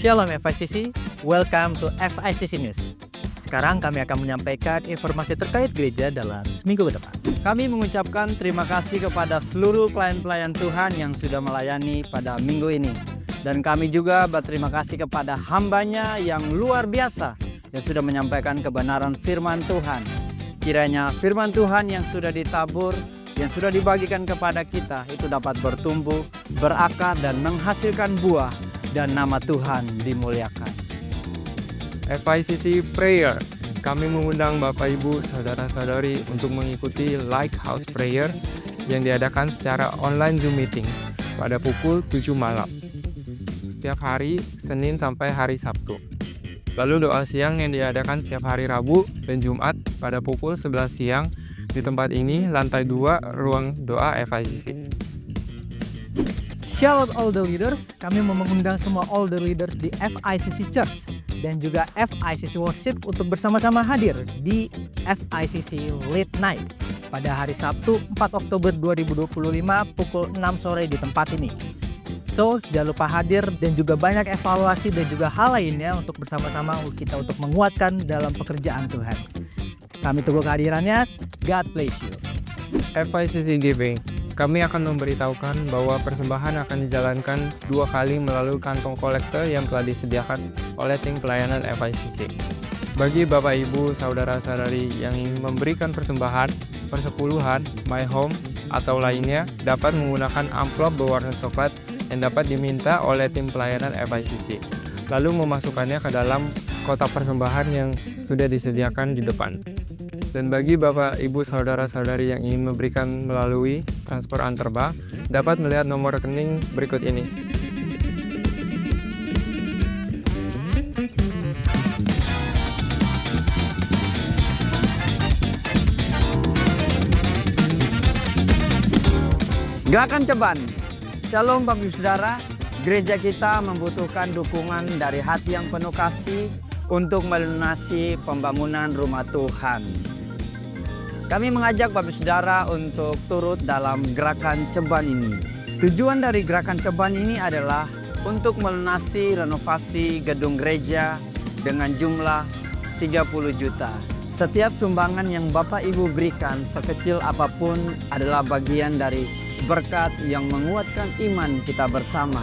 Shalom FICC, welcome to FICC News. Sekarang kami akan menyampaikan informasi terkait gereja dalam seminggu ke depan. Kami mengucapkan terima kasih kepada seluruh pelayan-pelayan Tuhan yang sudah melayani pada minggu ini. Dan kami juga berterima kasih kepada hambanya yang luar biasa yang sudah menyampaikan kebenaran firman Tuhan. Kiranya firman Tuhan yang sudah ditabur, yang sudah dibagikan kepada kita itu dapat bertumbuh, berakar dan menghasilkan buah dan nama Tuhan dimuliakan. FICC Prayer. Kami mengundang Bapak Ibu, Saudara-saudari untuk mengikuti Lighthouse Prayer yang diadakan secara online Zoom meeting pada pukul 7 malam. Setiap hari Senin sampai hari Sabtu. Lalu doa siang yang diadakan setiap hari Rabu dan Jumat pada pukul 11 siang di tempat ini, lantai 2, ruang doa FICC. Shout out all the leaders, kami mengundang semua all the leaders di FICC Church dan juga FICC Worship untuk bersama-sama hadir di FICC Late Night pada hari Sabtu 4 Oktober 2025 pukul 6 sore di tempat ini. So, jangan lupa hadir dan juga banyak evaluasi dan juga hal lainnya untuk bersama-sama kita untuk menguatkan dalam pekerjaan Tuhan. Kami tunggu kehadirannya. God bless you. FICC Giving. Kami akan memberitahukan bahwa persembahan akan dijalankan 2 kali melalui kantong kolektor yang telah disediakan oleh tim pelayanan FICC. Bagi Bapak Ibu, Saudara-saudari yang ingin memberikan persembahan, persepuluhan, my home, atau lainnya dapat menggunakan amplop berwarna coklat yang dapat diminta oleh tim pelayanan FICC, lalu memasukkannya ke dalam kotak persembahan yang sudah disediakan di depan. Dan bagi Bapak, Ibu, Saudara-saudari yang ingin memberikan melalui transfer antar bank, dapat melihat nomor rekening berikut ini. Gerakan Ceban. Shalom Bapak Ibu Saudara, gereja kita membutuhkan dukungan dari hati yang penuh kasih untuk melunasi pembangunan rumah Tuhan. Kami mengajak Bapak Ibu Saudara untuk turut dalam gerakan Ceban ini. Tujuan dari gerakan Ceban ini adalah untuk melunasi renovasi gedung gereja dengan jumlah 30 juta. Setiap sumbangan yang Bapak Ibu berikan sekecil apapun adalah bagian dari berkat yang menguatkan iman kita bersama.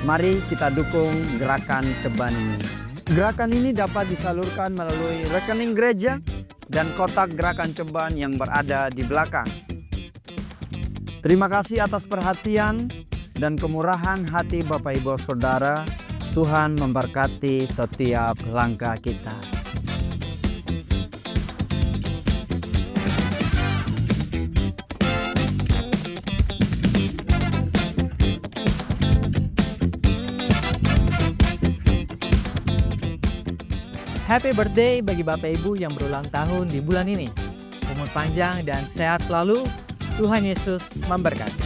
Mari kita dukung gerakan Ceban ini. Gerakan ini dapat disalurkan melalui rekening gereja dan kotak gerakan Ceban yang berada di belakang. Terima kasih atas perhatian dan kemurahan hati Bapak Ibu Saudara. Tuhan memberkati setiap langkah kita. Happy birthday bagi Bapak Ibu yang berulang tahun di bulan ini. Umur panjang dan sehat selalu. Tuhan Yesus memberkati.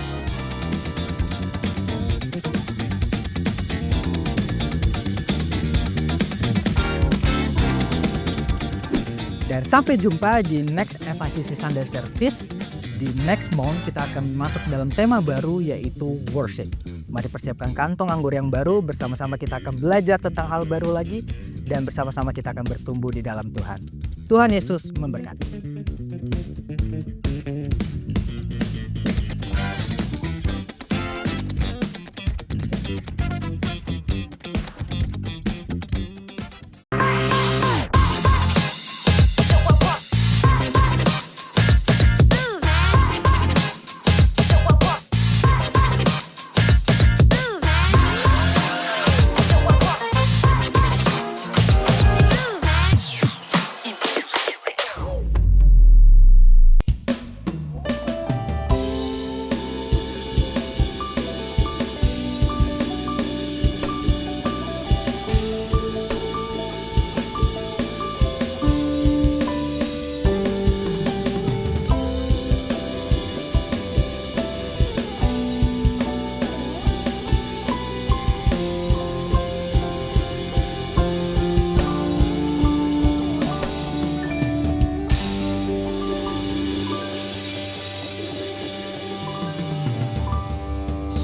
Dan sampai jumpa di next FICC Sunday Service. Di next month kita akan masuk dalam tema baru yaitu worship. Mari persiapkan kantong anggur yang baru, bersama-sama kita akan belajar tentang hal baru lagi dan bersama-sama kita akan bertumbuh di dalam Tuhan. Tuhan Yesus memberkati.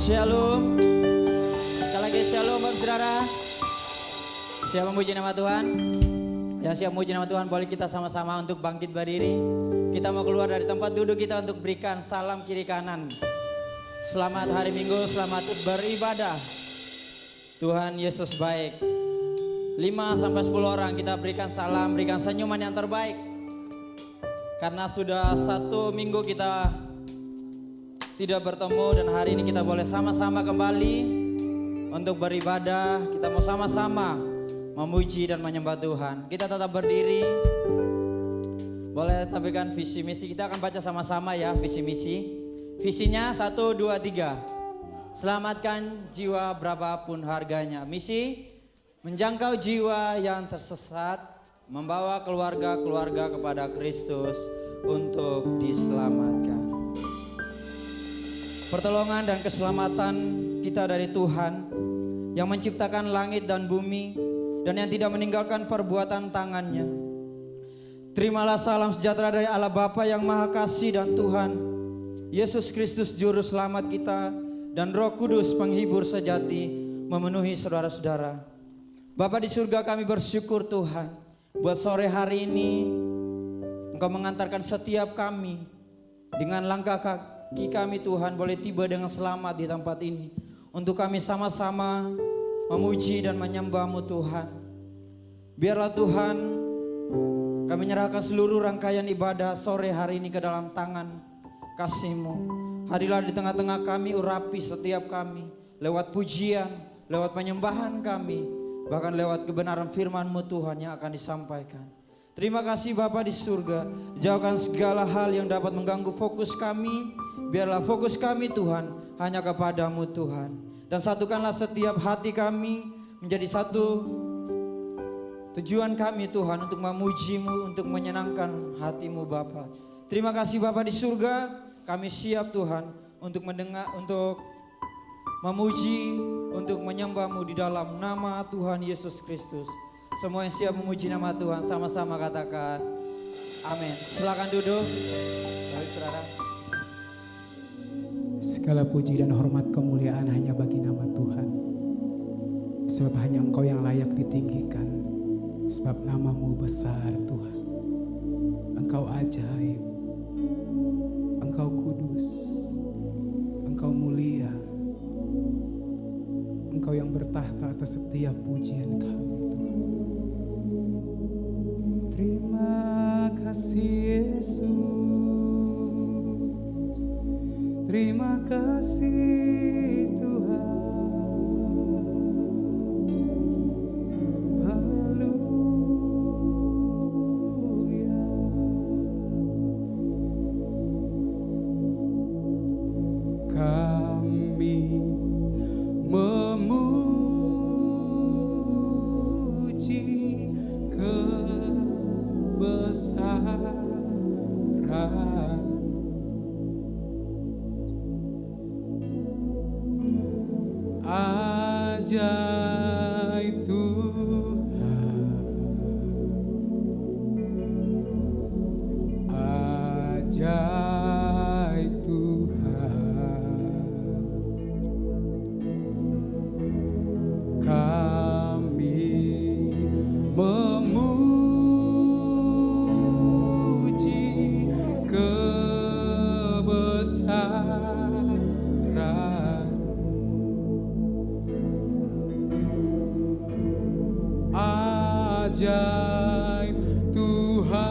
Shalom. Sekali lagi shalom Bapak Saudara. Siap memuji nama Tuhan? Yang siap memuji nama Tuhan, boleh kita sama-sama untuk bangkit berdiri. Kita mau keluar dari tempat duduk kita untuk berikan salam kiri kanan. Selamat hari Minggu, selamat beribadah. Tuhan Yesus baik. 5-10 orang kita berikan salam, berikan senyuman yang terbaik. Karena sudah 1 minggu kita tidak bertemu dan hari ini kita boleh sama-sama kembali untuk beribadah. Kita mau sama-sama memuji dan menyembah Tuhan. Kita tetap berdiri. Boleh tampilkan visi misi, kita akan baca sama-sama ya visi misi. Visinya 1, 2, 3. Selamatkan jiwa berapapun harganya. Misi menjangkau jiwa yang tersesat, membawa keluarga-keluarga kepada Kristus untuk diselamatkan. Pertolongan dan keselamatan kita dari Tuhan yang menciptakan langit dan bumi dan yang tidak meninggalkan perbuatan tangannya. Terimalah salam sejahtera dari Allah Bapa yang Maha Kasih dan Tuhan Yesus Kristus Juru Selamat kita dan Roh Kudus penghibur sejati memenuhi saudara-saudara. Bapa di surga, kami bersyukur Tuhan buat sore hari ini Engkau mengantarkan setiap kami dengan langkah kaki kami Tuhan boleh tiba dengan selamat di tempat ini untuk kami sama-sama memuji dan menyembah-Mu Tuhan. Biarlah Tuhan kami menyerahkan seluruh rangkaian ibadah sore hari ini ke dalam tangan kasih-Mu. Hadirlah di tengah-tengah kami, urapi setiap kami lewat pujian, lewat penyembahan kami, bahkan lewat kebenaran firman-Mu Tuhan yang akan disampaikan. Terima kasih Bapa di surga. Jauhkan segala hal yang dapat mengganggu fokus kami. Biarlah fokus kami Tuhan hanya kepadamu Tuhan. Dan satukanlah setiap hati kami menjadi satu tujuan kami Tuhan untuk memuji-Mu, untuk menyenangkan hati-Mu Bapa. Terima kasih Bapa di surga. Kami siap Tuhan untuk mendengar, untuk memuji, untuk menyembah-Mu di dalam nama Tuhan Yesus Kristus. Semua yang siap memuji nama Tuhan sama-sama katakan amin. Silakan duduk. Baik saudara. Segala puji dan hormat kemuliaan hanya bagi nama Tuhan. Sebab hanya Engkau yang layak ditinggikan. Sebab nama-Mu besar Tuhan. Engkau ajaib. Engkau kudus. Engkau mulia. Engkau yang bertahta atas setiap pujian kami Tuhan. Terima kasih Yesus. Terima kasih Tuhan. Haleluya. Kami memuji kebesaran ajaib Tuhan, ajaib Tuhan. Kami memuji kebesaran ajaib Tuhan,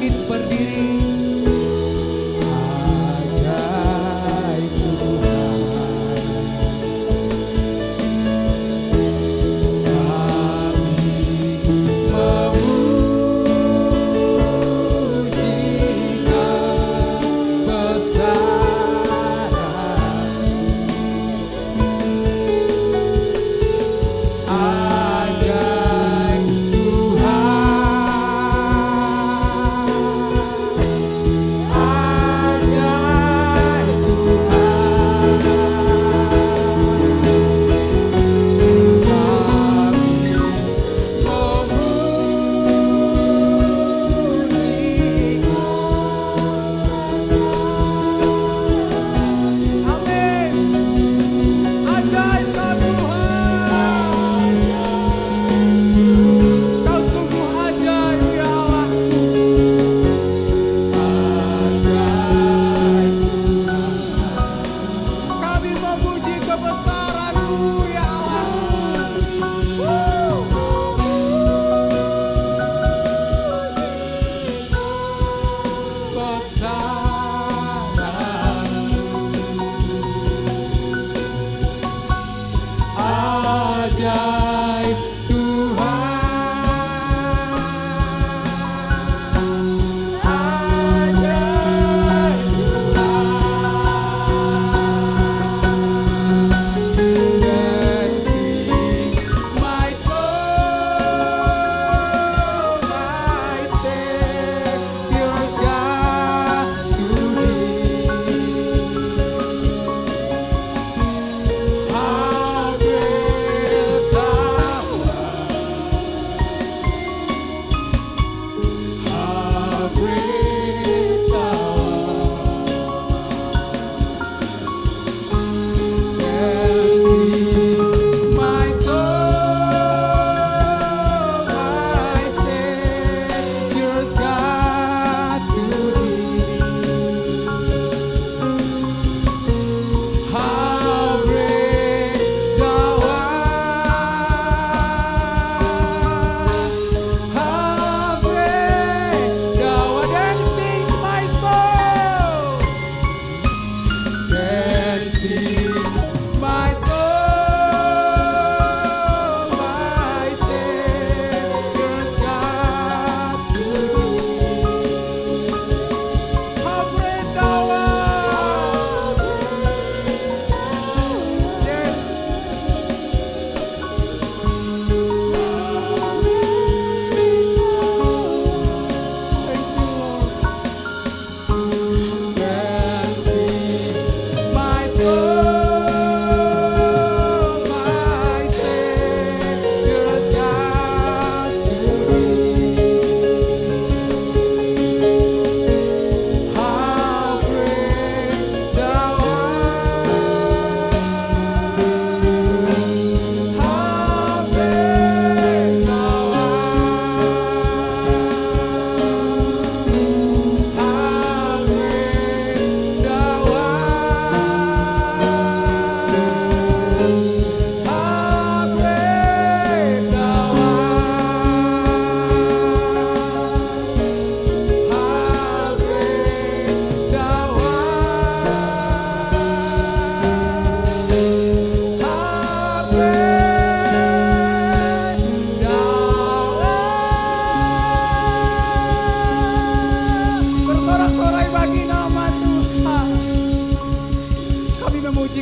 bangkit berdiri. Ajaib Tuhan,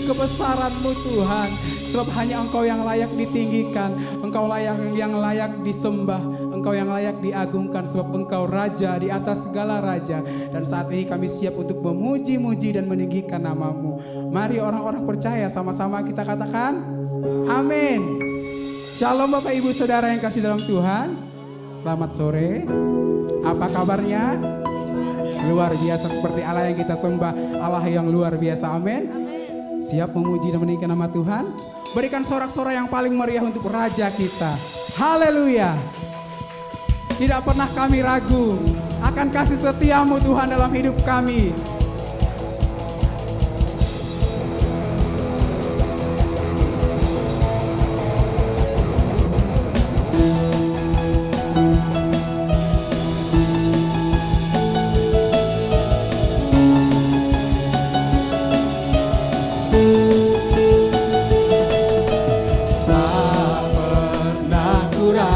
kebesaran-Mu Tuhan. Sebab hanya Engkau yang layak ditinggikan, Engkau yang layak disembah, Engkau yang layak diagungkan. Sebab Engkau Raja di atas segala raja. Dan saat ini kami siap untuk memuji-muji dan meninggikan nama-Mu. Mari orang-orang percaya sama-sama kita katakan amin. Shalom Bapak Ibu Saudara yang kasih dalam Tuhan. Selamat sore. Apa kabarnya? Luar biasa seperti Allah yang kita sembah, Allah yang luar biasa. Amin. Siap memuji dan meninggikan nama Tuhan. Berikan sorak-sorai yang paling meriah untuk Raja kita. Haleluya. Tidak pernah kami ragu akan kasih setia-Mu Tuhan dalam hidup kami.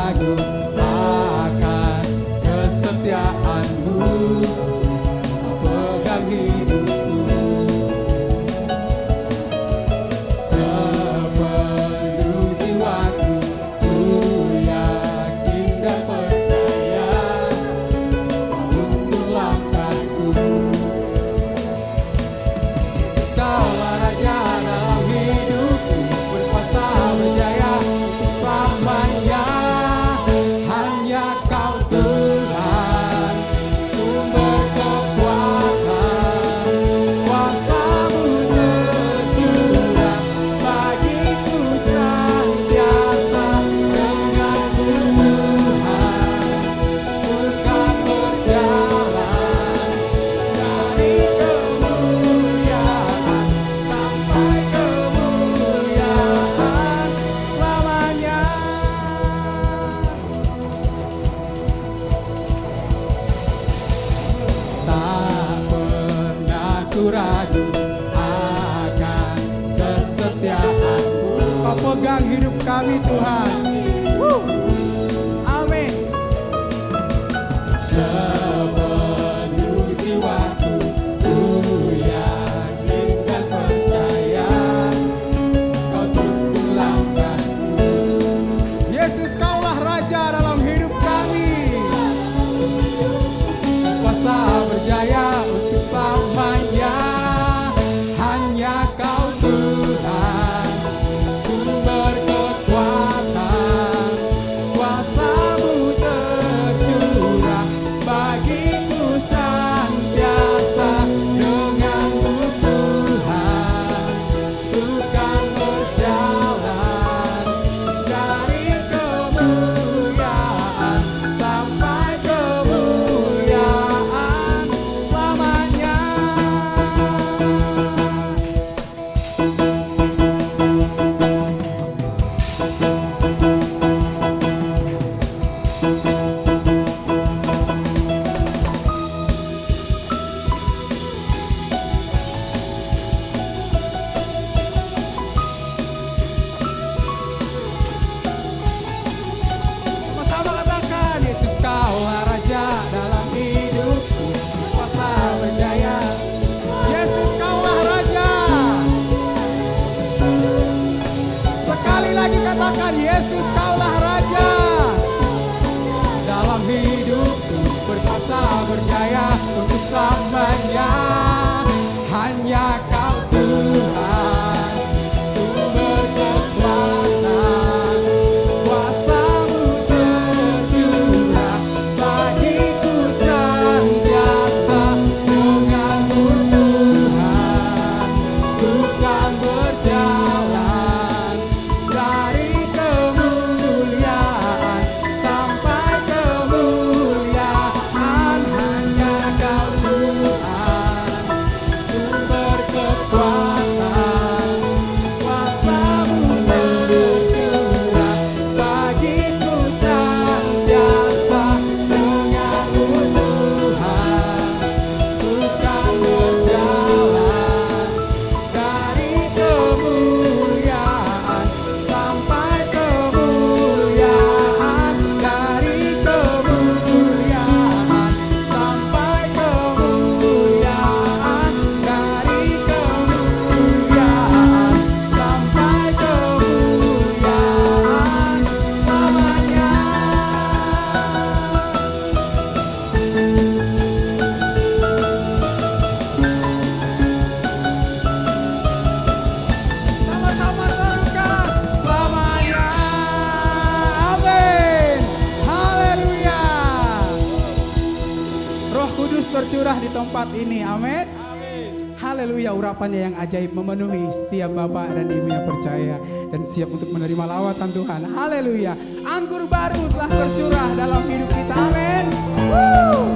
ragu akan kesetiaan-Mu. Pegang hidupku sepenuh jiwaku, ku yakin dan percaya untuk langkahku. Yesus, Kaulah Raja dalam hidupku, berkuasa berjaya untuk selamanya. Hanya Kau Tuhan, sumber kekuatan, kuasa-Mu tercurah bagiku senantiasa. Denganmu Tuhan, ku kan berjalan dari kemuliaan sampai kemuliaan selamanya. Tak pernah ku ragu akan kesetiaan-Mu. Kau pegang hidup kami Tuhan. Amin. Sepenuh jiwaku, ku yakin dan percaya Kau tuntun langkahku. Yesus, Kaulah Raja dalam hidup kami, kuasa berjaya untuk selamanya. Hanya Kau Tuhan, sumber kekuatan, kuasa-Mu tercurah bagiku senantiasa. Denganmu Tuhan, ku kan berjalan dari kemuliaan sampai kemuliaan selamanya. Sama-sama katakan, Yesus, Kaulah Raja dalam hidupku, kuasa berjaya. Yesus, Kaulah Raja. Sekali lagi katakan, Yesus, Kaulah Raja dalam hidupku, berkuasa berjaya untuk selamanya. Hanya Kau Tuhan, sumber kekuatan, kuasa-Mu tercurah bagiku senantiasa. Denganmu Tuhan, ku kan berjalan dari kemuliaan sampai kemuliaan. Hanya Kau Tuhan, sumber kekuatan, kuasa-Mu tercurah bagiku senantiasa. Denganmu Tuhan, ku kan berjalan dari kemuliaan sampai kemuliaan, dari kemuliaan sampai kemuliaan, dari kemuliaan sampai kemuliaan selamanya. Sama-sama serukan selamanya. Amin. Haleluya. Roh Kudus tercurah di tempat ini. Amin. Haleluya, urapannya yang ajaib memenuhi setiap bapak dan ibu yang percaya dan siap untuk menerima lawatan Tuhan. Haleluya. Anggur baru telah tercurah dalam hidup kita. Amin. Woo.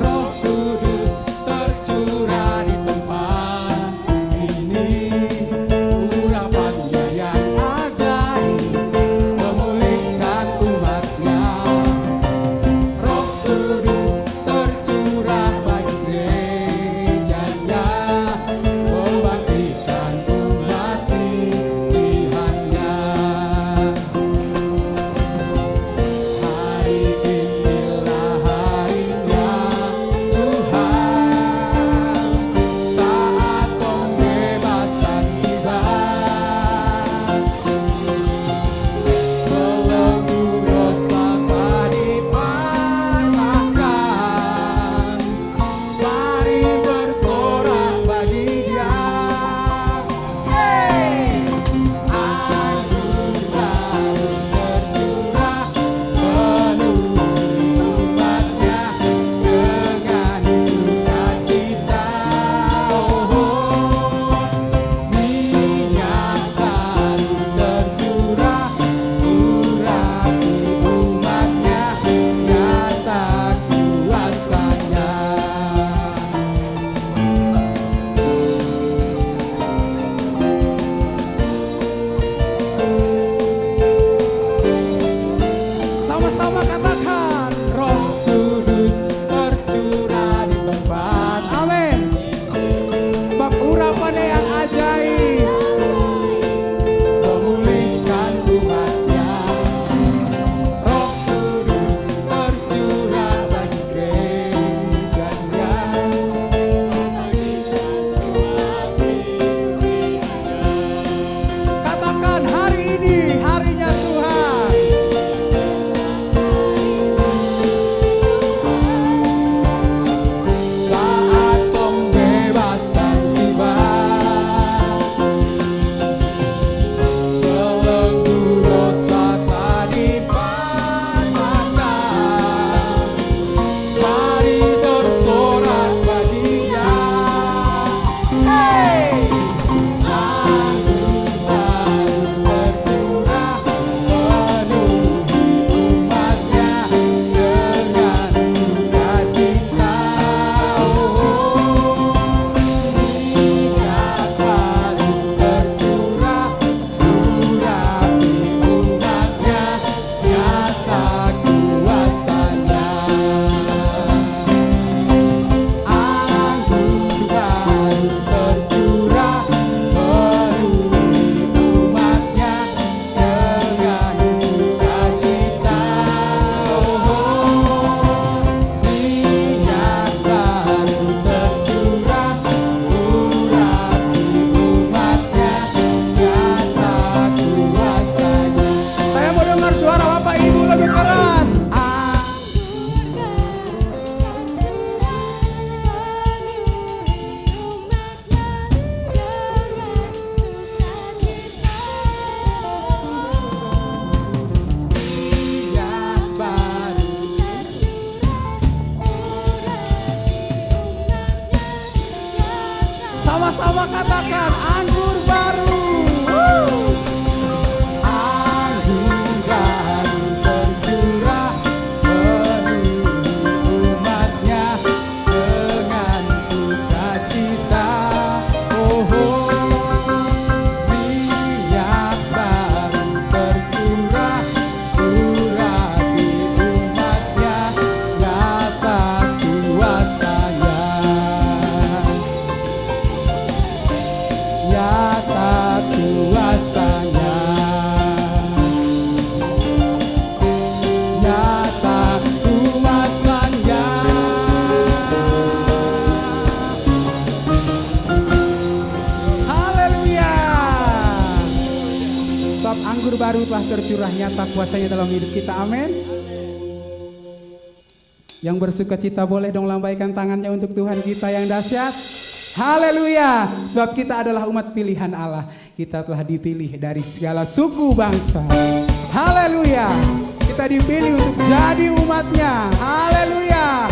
Roh Kudus tercurah di tempat Sama-sama katakan anggur baru. Anggur baru tercurah penuhi umatnya dengan sukacita. Oh, minyak baru tercurah urapi umatnya, nyata kuasanya. Nyata kuasanya, nyata kuasanya. Haleluya. Sebab anggur baru telah tercurah, nyata kuasanya dalam hidup kita. Amin. Yang bersuka cita boleh dong lambaikan tangannya untuk Tuhan kita yang dahsyat. Haleluya. Sebab kita adalah umat pilihan Allah. Kita telah dipilih dari segala suku bangsa. Haleluya. Kita dipilih untuk jadi umatnya. Haleluya.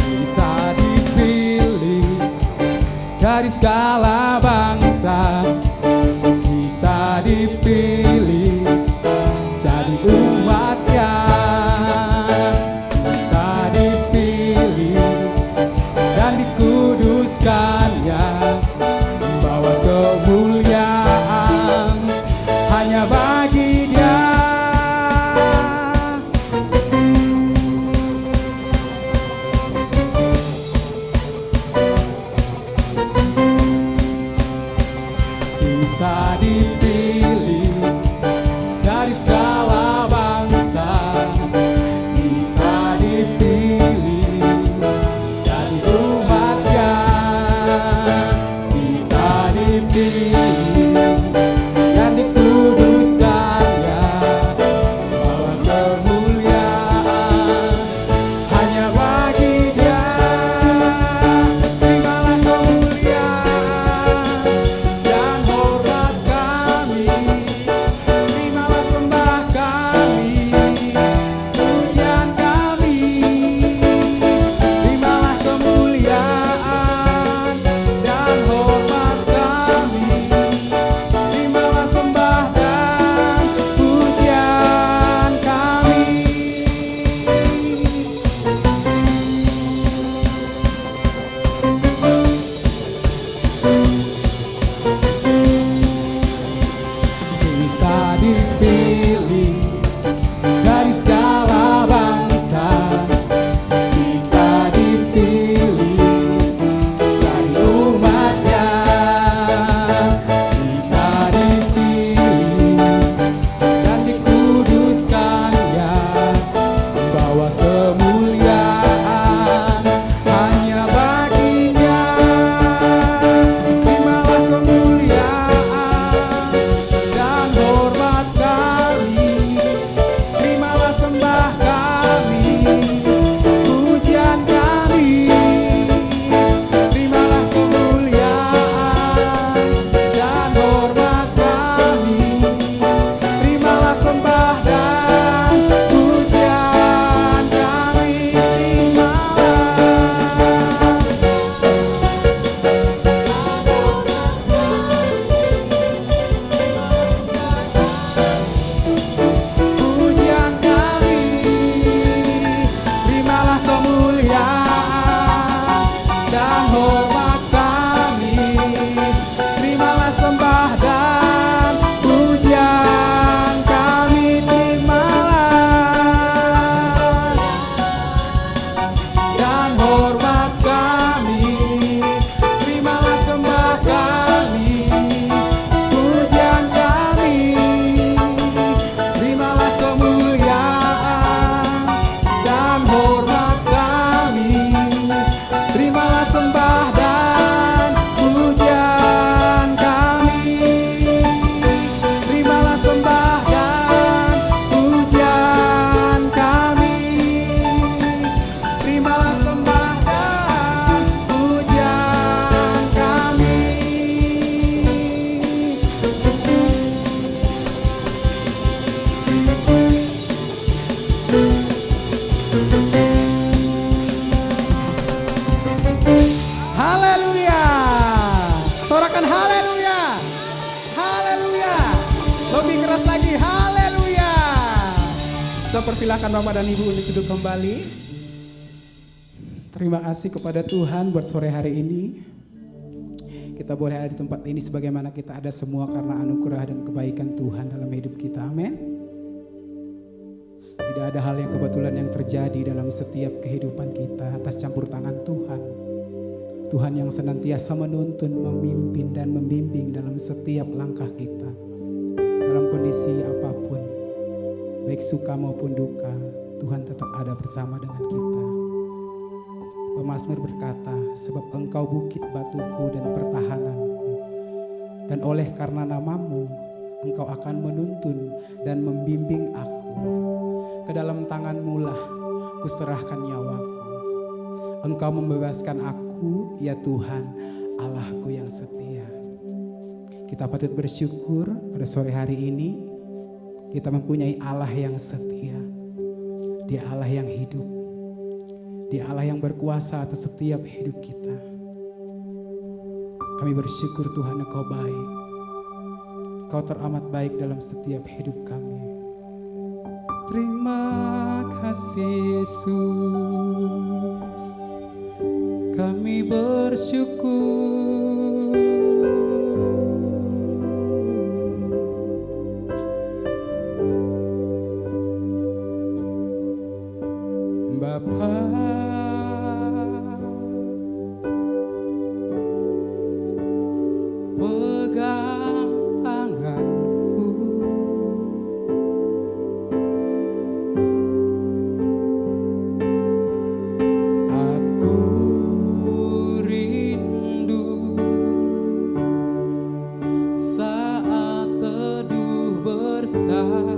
Kita dipilih dari segala bangsa. Kita dipilih jadi umatnya. Dikuduskannya, bawa kemuliaan hanya bagi Dia. Kita dipilih persilahkan Bapak dan Ibu untuk duduk kembali. Terima kasih kepada Tuhan buat sore hari ini. Kita boleh ada di tempat ini sebagaimana kita ada semua karena anugerah dan kebaikan Tuhan dalam hidup kita. Amin. Tidak ada hal yang kebetulan yang terjadi dalam setiap kehidupan kita atas campur tangan Tuhan. Tuhan yang senantiasa menuntun, memimpin dan membimbing dalam setiap langkah kita. Dalam kondisi apapun, baik suka maupun duka, Tuhan tetap ada bersama dengan kita. Pemazmur berkata, sebab Engkau bukit batuku dan pertahananku. Dan oleh karena namamu, Engkau akan menuntun dan membimbing aku. Ke dalam tangan-Mu lah kuserahkan nyawaku. Engkau membebaskan aku, ya Tuhan, Allahku yang setia. Kita patut bersyukur pada sore hari ini kita mempunyai Allah yang setia. Dia Allah yang hidup. Dia Allah yang berkuasa atas setiap hidup kita. Kami bersyukur Tuhan Engkau baik. Engkau teramat baik dalam setiap hidup kami. Terima kasih Yesus. Kami bersyukur. Bapa, pegang tanganku. Aku rindu saat teduh bersama.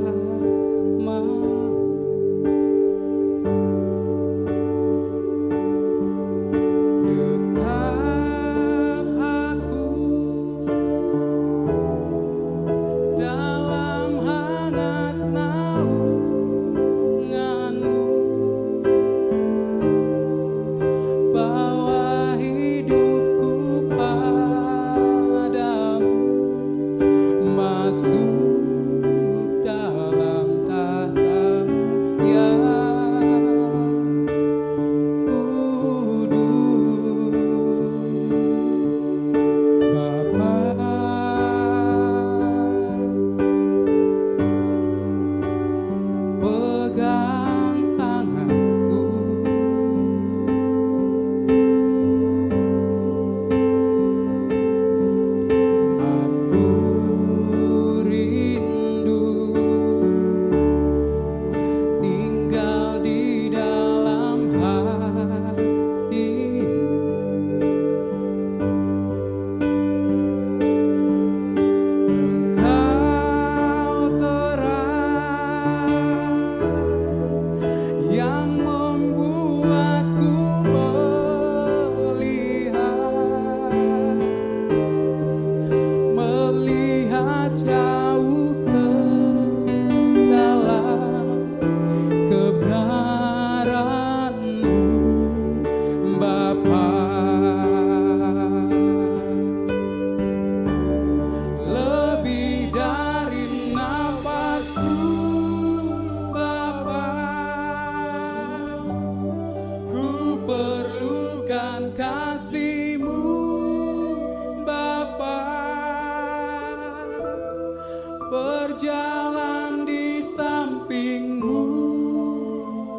Berjalan di samping-Mu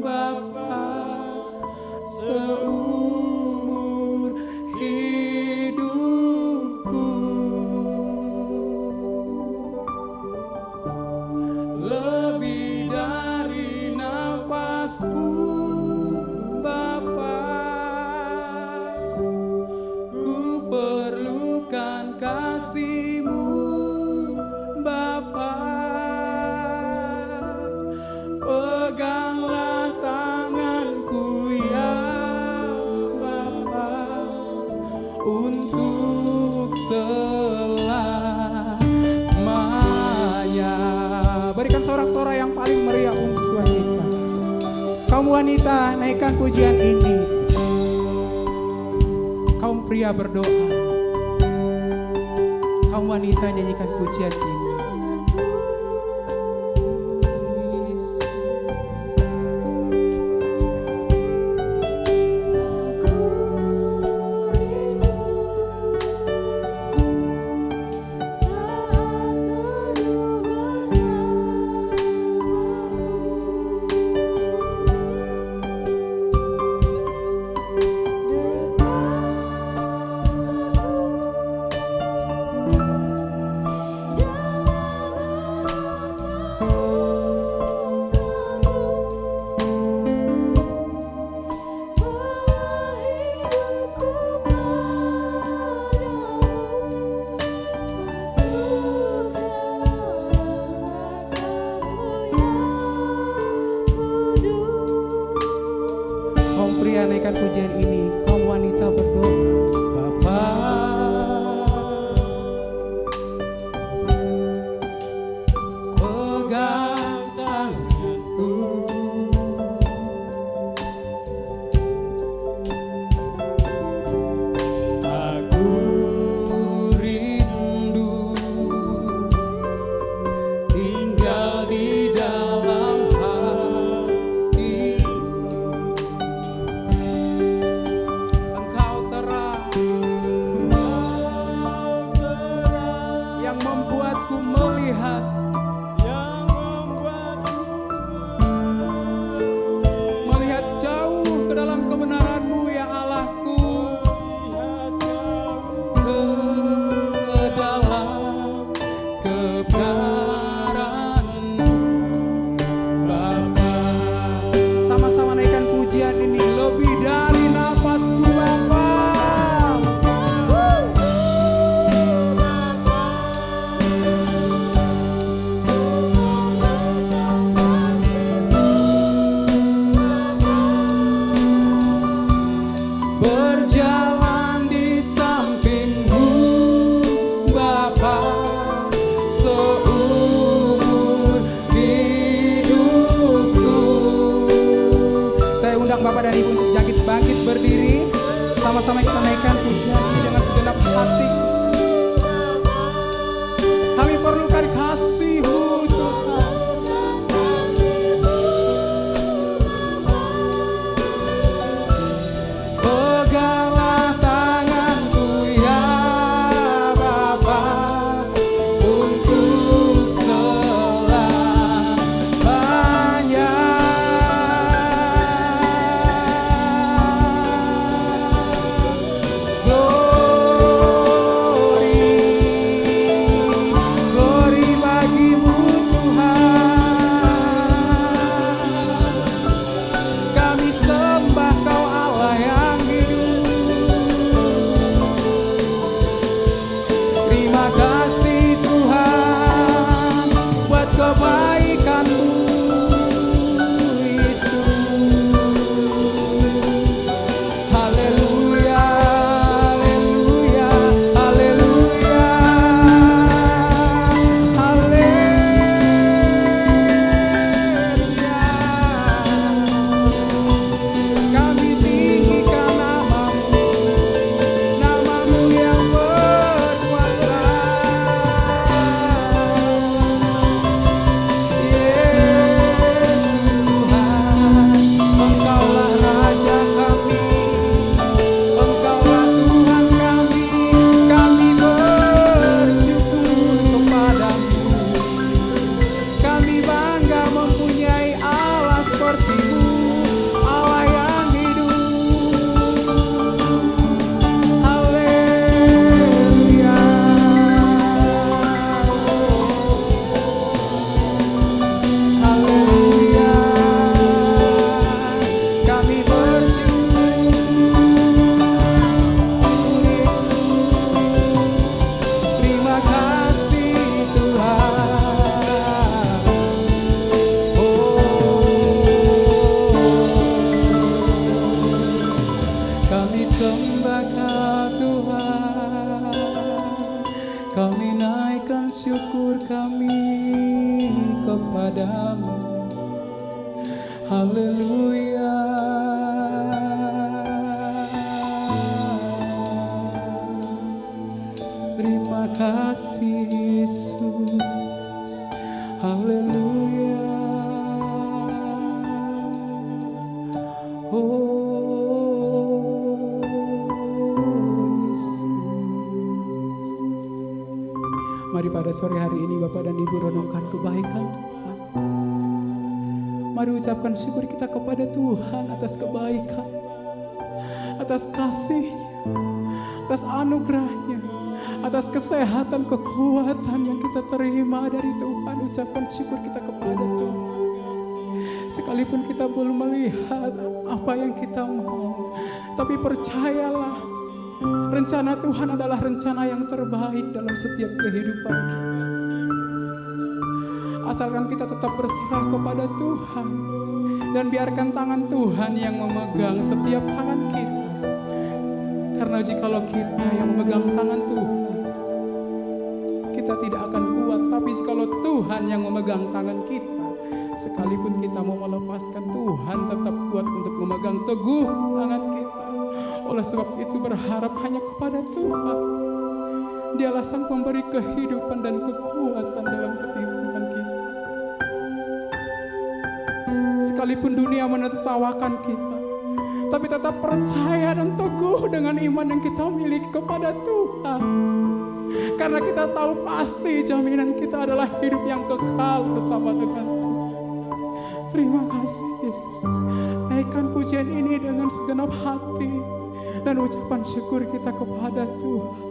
Bapa seumur hidupku. Lebih dari nafasku Bapa, ku perlukan kasih-Mu Bapa. Peganglah tanganku ya Bapa untuk selamanya. Berikan sorak-sorai yang paling meriah untuk Tuhan kita. Kaum wanita, naikkan pujian ini. Kaum pria berdoa. Kaum wanita, nyanyikan pujian ini. naikkan pujian ini, kaum wanita berdoa. Bapa, pegang tanganku, aku rindu tinggal di dalam hati. Engkau terang yang membuatku melihat, melihat jauh ke dalam kebenaran-Mu ya Allahku, ke dalam kebenaran-Mu Bapa. Sama-sama naikkan pujian ini, lebih dari nafasku Bapa. Berjalan di samping-Mu Bapa, seumur hidupku. Saya undang Bapak dan Ibu untuk bangkit berdiri. Sama-sama kita naikkan pujian ini dengan segenap hati. Kami perlukan kasih-Mu Tuhan. Peganglah tanganku ya Bapa, untuk selamanya. Glory bagimu Tuhan. Kami sembah Kau Allah yang hidup. Terima kasih Tuhan buat kebaikan-Mu Yesus. Haleluya, haleluya, haleluya, haleluya. Kami tinggikan nama-Mu, nama-Mu yang berkuasa. Yesus Tuhan, Engkaulah Raja kami, Engkaulah Tuhan kami. Kami bersyukur kepadamu. Kami bangga mempunyai Allah seperti-Mu, Allah yang hidup. Haleluya. Haleluya. Kami bersyukur Yesus. Terima kasih Tuhan. Kami sembah Kau Tuhan. Kami naikkan syukur kami kepadamu. Haleluya. Terima kasih Yesus. Haleluya. Oh Yesus. Mari pada sore hari ini Bapak dan Ibu renungkan kebaikan Tuhan. Mari ucapkan syukur kita kepada Tuhan atas kebaikan, atas kasih-Nya, atas anugerah-Nya, atas kesehatan, kekuatan yang kita terima dari Tuhan. Ucapkan syukur kita kepada Tuhan. Sekalipun kita belum melihat apa yang kita mau, tapi percayalah, rencana Tuhan adalah rencana yang terbaik dalam setiap kehidupan kita. Asalkan kita tetap berserah kepada Tuhan, Dan biarkan tangan Tuhan yang memegang setiap tangan kita. Karena jikalau kita yang memegang tangan Tuhan, kita tidak akan kuat. Tapi jikalau Tuhan yang memegang tangan kita, sekalipun kita mau melepaskan, Tuhan tetap kuat untuk memegang teguh tangan kita. Oleh sebab itu berharap hanya kepada Tuhan. Dialah sang pemberi kehidupan dan kekuatan dalam kehidupan kita. Sekalipun dunia menertawakan kita, tapi tetap percaya dan teguh dengan iman yang kita miliki kepada Tuhan. Karena kita tahu pasti jaminan kita adalah hidup yang kekal bersama dengan Tuhan. Terima kasih Yesus. Naikkan pujian ini dengan segenap hati dan ucapan syukur kita kepada Tuhan.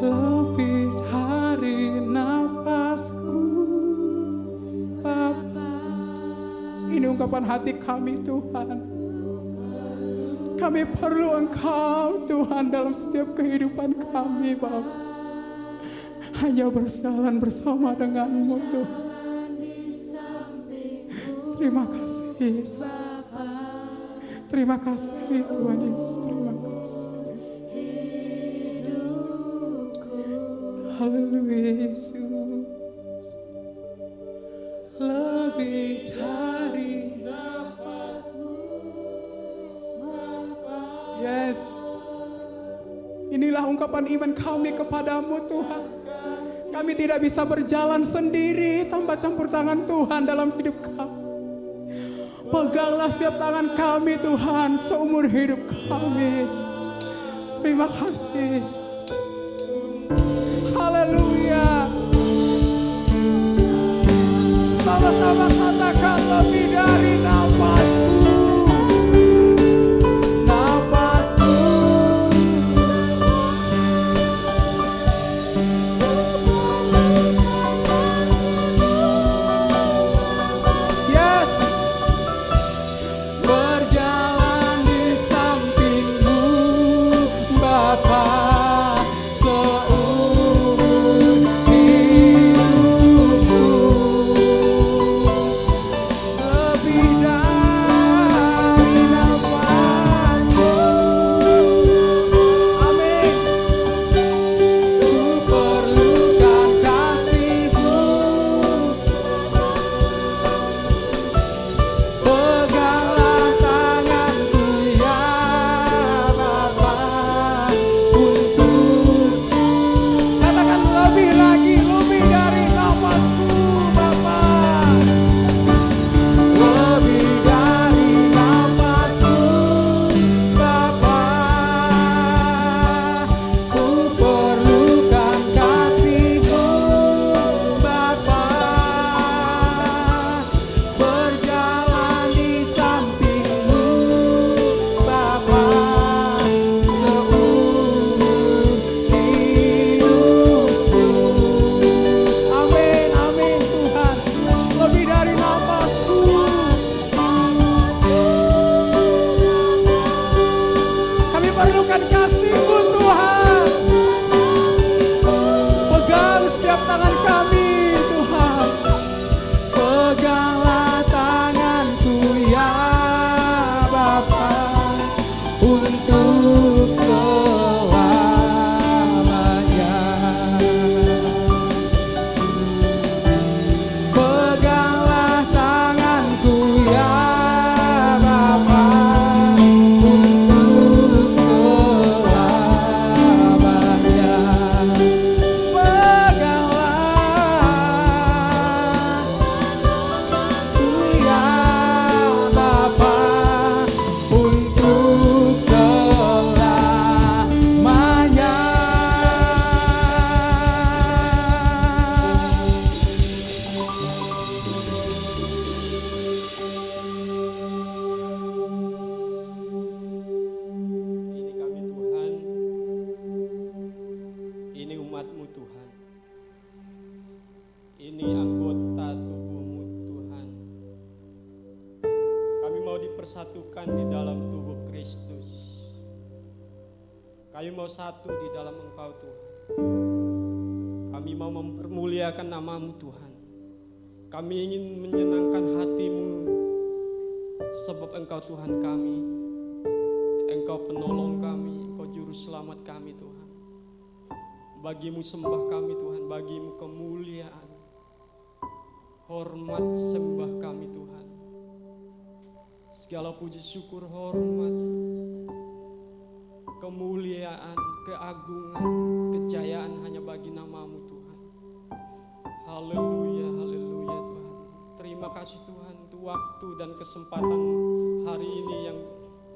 Lebih dari nafasku, Bapa. Ini ungkapan hati kami Tuhan. Kami perlu Engkau Tuhan dalam setiap kehidupan kami Bapa. Hanya berjalan bersama denganmu Tuhan. Terima kasih Yesus. Terima kasih Tuhan Yesus. Terima kasih. Haleluya Yesus. Lebih dari nafasmu. Yes. Inilah ungkapan iman kami kepadamu Tuhan. Kami tidak bisa berjalan sendiri tanpa campur tangan Tuhan dalam hidup kami. Peganglah setiap tangan kami Tuhan seumur hidup kami Yesus. Terima kasih Yesus. Haleluya. Sama-sama katakan lebih dari nafasku. Nafasku. Yes. Berjalan di sampingmu Bapa. Dipersatukan di dalam tubuh Kristus. Kami mau satu di dalam Engkau Tuhan. Kami mau mempermuliakan nama-Mu Tuhan. Kami ingin menyenangkan hati-Mu Sebab Engkau Tuhan kami, Engkau penolong kami, Engkau juru selamat kami Tuhan. Bagimu sembah kami Tuhan, bagimu kemuliaan, hormat sembah kami Tuhan. Segala puji syukur hormat, kemuliaan, keagungan, kejayaan hanya bagi namamu Tuhan. Haleluya, haleluya Tuhan. Terima kasih Tuhan untuk waktu dan kesempatan hari ini yang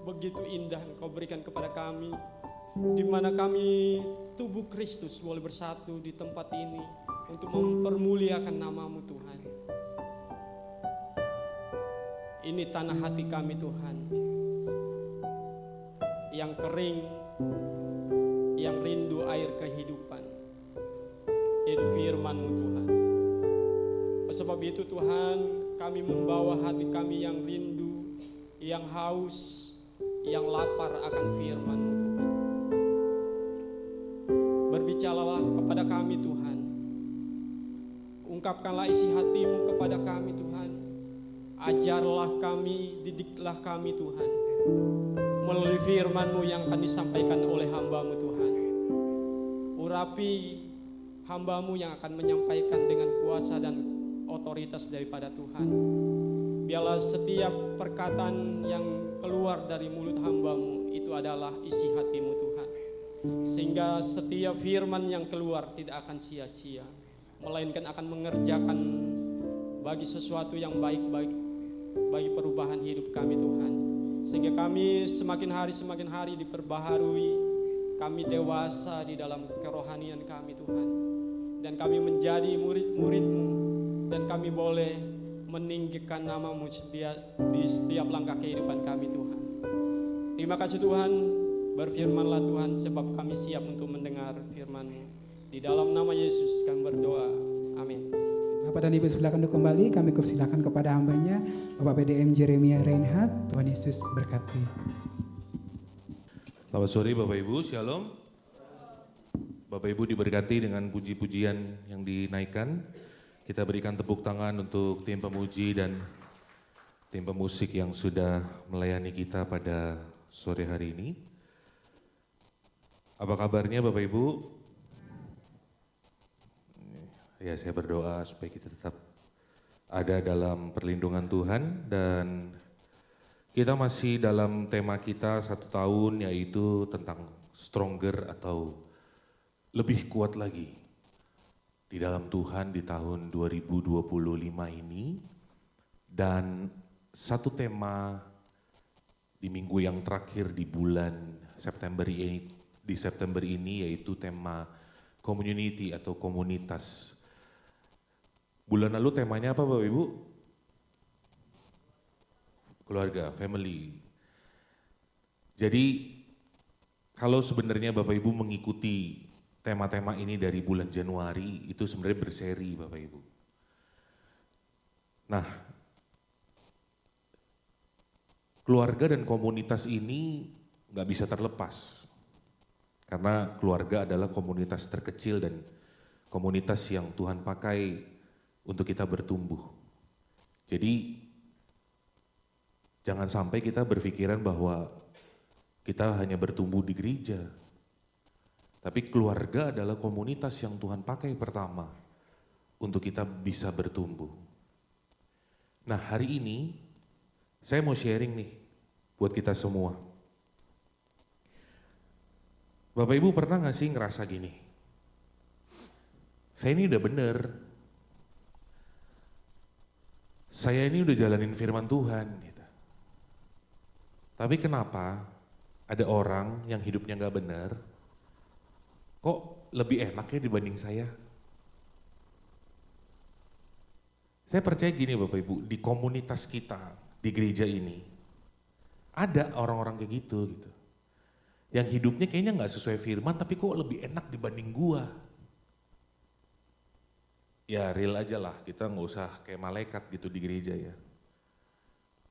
begitu indah Engkau berikan kepada kami, di mana kami tubuh Kristus boleh bersatu di tempat ini untuk mempermuliakan namamu Tuhan. Ini tanah hati kami Tuhan, yang kering, yang rindu air kehidupan, yaitu firman-Mu Tuhan. Sebab itu Tuhan, kami membawa hati kami yang rindu, yang haus, yang lapar akan firman-Mu Tuhan. Berbicaralah kepada kami Tuhan, ungkapkanlah isi hati-Mu kepada kami Tuhan. Ajarlah kami, didiklah kami Tuhan, melalui firman-Mu yang akan disampaikan oleh hamba-Mu Tuhan. Urapi hamba-Mu yang akan menyampaikan dengan kuasa dan otoritas daripada Tuhan. Biarlah setiap perkataan yang keluar dari mulut hamba-Mu itu adalah isi hati-Mu Tuhan. Sehingga setiap firman yang keluar tidak akan sia-sia, melainkan akan mengerjakan bagi sesuatu yang baik-baik bagi perubahan hidup kami Tuhan. Sehingga kami semakin hari diperbaharui, kami dewasa di dalam kerohanian kami Tuhan. Dan kami menjadi murid-murid-Mu, dan kami boleh meninggikan nama-Mu di setiap langkah kehidupan kami Tuhan. Terima kasih Tuhan, berfirmanlah Tuhan, sebab kami siap untuk mendengar firman-Mu. Di dalam nama Yesus kami berdoa, amin. Bapak dan Ibu silakan untuk kembali, kami persilakan kepada hambanya, Bapak PDM Jeremia Reinhardt. Tuhan Yesus berkati. Selamat sore Bapak Ibu, Shalom. Bapak Ibu diberkati dengan puji-pujian yang dinaikkan. Kita berikan tepuk tangan untuk tim pemuji dan tim pemusik yang sudah melayani kita pada sore hari ini. Apa kabarnya Bapak Ibu? Ya, saya berdoa supaya kita tetap ada dalam perlindungan Tuhan, dan kita masih dalam tema kita 1 tahun, yaitu tentang stronger atau lebih kuat lagi di dalam Tuhan di tahun 2025 ini. Dan satu tema di minggu yang terakhir di bulan September ini yaitu tema community atau komunitas. Bulan lalu temanya apa Bapak Ibu? Keluarga, family. Jadi kalau sebenarnya Bapak Ibu mengikuti tema-tema ini dari bulan Januari, itu sebenarnya berseri Bapak Ibu. Nah, keluarga dan komunitas ini gak bisa terlepas. Karena keluarga adalah komunitas terkecil dan komunitas yang Tuhan pakai untuk kita bertumbuh. Jadi jangan sampai kita berpikiran bahwa kita hanya bertumbuh di gereja. Tapi keluarga adalah komunitas yang Tuhan pakai pertama untuk kita bisa bertumbuh. Nah, hari ini saya mau sharing nih buat kita semua. Bapak Ibu pernah gak sih ngerasa gini? Saya ini udah bener. Saya ini udah jalanin firman Tuhan gitu. Tapi kenapa ada orang yang hidupnya gak benar, kok lebih enak ya dibanding saya? Saya percaya gini Bapak Ibu, di komunitas kita, di gereja ini, ada orang-orang kayak gitu. Yang hidupnya kayaknya gak sesuai firman, tapi kok lebih enak dibanding gua. Ya real aja lah, kita gak usah kayak malaikat gitu di gereja ya.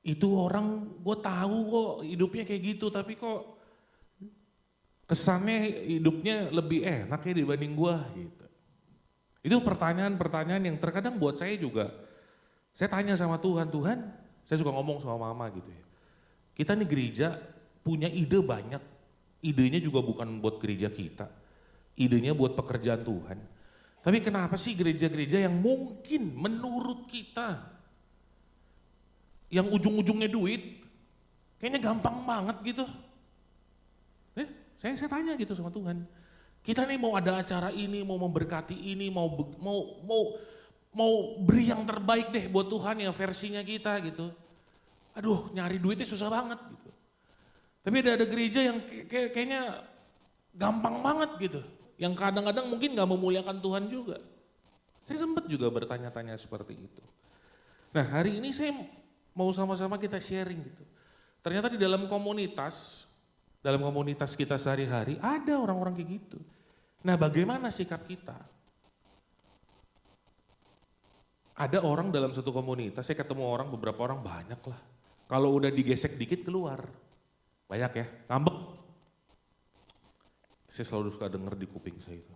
Itu orang gue tahu kok hidupnya kayak gitu, tapi kok kesannya hidupnya lebih enak ya dibanding gue gitu. Itu pertanyaan-pertanyaan yang terkadang buat saya juga. Saya tanya sama Tuhan, Tuhan Saya suka ngomong sama mama gitu ya. Kita nih gereja punya ide banyak. Idenya juga bukan buat gereja kita. Idenya buat pekerjaan Tuhan. Tapi kenapa sih gereja-gereja yang mungkin menurut kita, yang ujung-ujungnya duit, kayaknya gampang banget gitu. Saya tanya gitu sama Tuhan. Kita nih mau ada acara ini, mau memberkati ini, mau beri yang terbaik deh buat Tuhan ya versinya kita gitu. Aduh, nyari duitnya susah banget gitu. Tapi ada gereja yang kayaknya gampang banget gitu. Yang kadang-kadang mungkin gak memuliakan Tuhan juga. Saya sempat juga bertanya-tanya seperti itu. Nah, hari ini saya mau sama-sama kita sharing gitu. Ternyata di dalam komunitas kita sehari-hari ada orang-orang kayak gitu. Nah, bagaimana sikap kita? Ada orang dalam satu komunitas, saya ketemu orang, beberapa orang banyak lah. Kalau udah digesek dikit keluar. Banyak ya, ngambek. Saya selalu suka denger di kuping saya itu.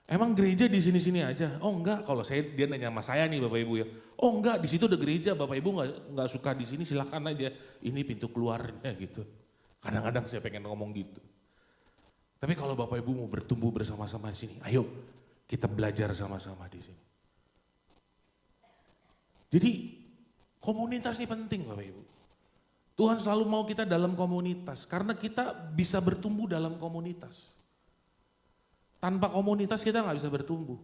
Emang gereja di sini-sini aja? Oh enggak, kalau dia nanya sama saya nih Bapak Ibu ya. Oh enggak, di situ ada gereja, Bapak Ibu enggak suka di sini silakan aja. Ini pintu keluarnya gitu. Kadang-kadang saya pengen ngomong gitu. Tapi kalau Bapak Ibu mau bertumbuh bersama-sama di sini, ayo kita belajar sama-sama di sini. Jadi komunitas ini penting Bapak Ibu. Tuhan selalu mau kita dalam komunitas karena kita bisa bertumbuh dalam komunitas. Tanpa komunitas kita nggak bisa bertumbuh.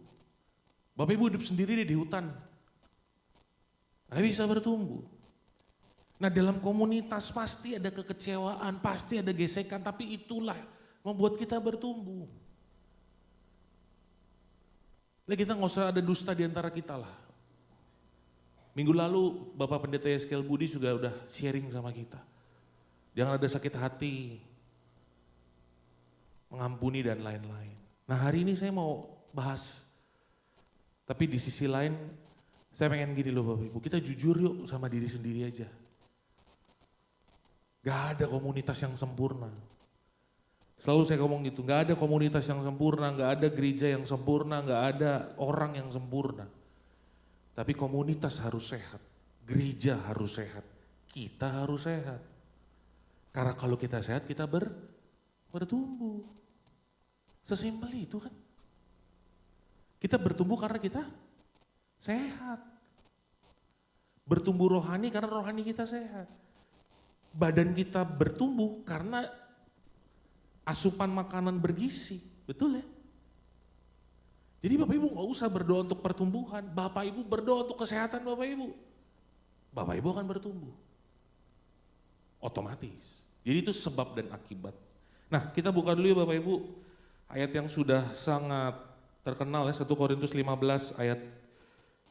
Bapak Ibu hidup sendiri di hutan, nggak bisa bertumbuh. Nah dalam komunitas pasti ada kekecewaan, pasti ada gesekan, tapi itulah membuat kita bertumbuh. Nah kita nggak usah ada dusta di antara kita lah. Minggu lalu Bapak Pendeta Yeskel Budi juga udah sharing sama kita. Jangan ada sakit hati, mengampuni dan lain-lain. Nah hari ini saya mau bahas, tapi di sisi lain saya pengen gini loh Bapak Ibu, kita jujur yuk sama diri sendiri aja. Gak ada komunitas yang sempurna. Selalu saya ngomong gitu, gak ada komunitas yang sempurna, gak ada gereja yang sempurna, gak ada orang yang sempurna. Tapi komunitas harus sehat, gereja harus sehat, kita harus sehat. Karena kalau kita sehat kita bertumbuh. Sesimpel itu kan. Kita bertumbuh karena kita sehat. Bertumbuh rohani karena rohani kita sehat. Badan kita bertumbuh karena asupan makanan bergizi, betul ya? Jadi Bapak Ibu gak usah berdoa untuk pertumbuhan, Bapak Ibu berdoa untuk kesehatan Bapak Ibu. Bapak Ibu akan bertumbuh. Otomatis. Jadi itu sebab dan akibat. Nah kita buka dulu ya Bapak Ibu, ayat yang sudah sangat terkenal ya, 1 Korintus 15 ayat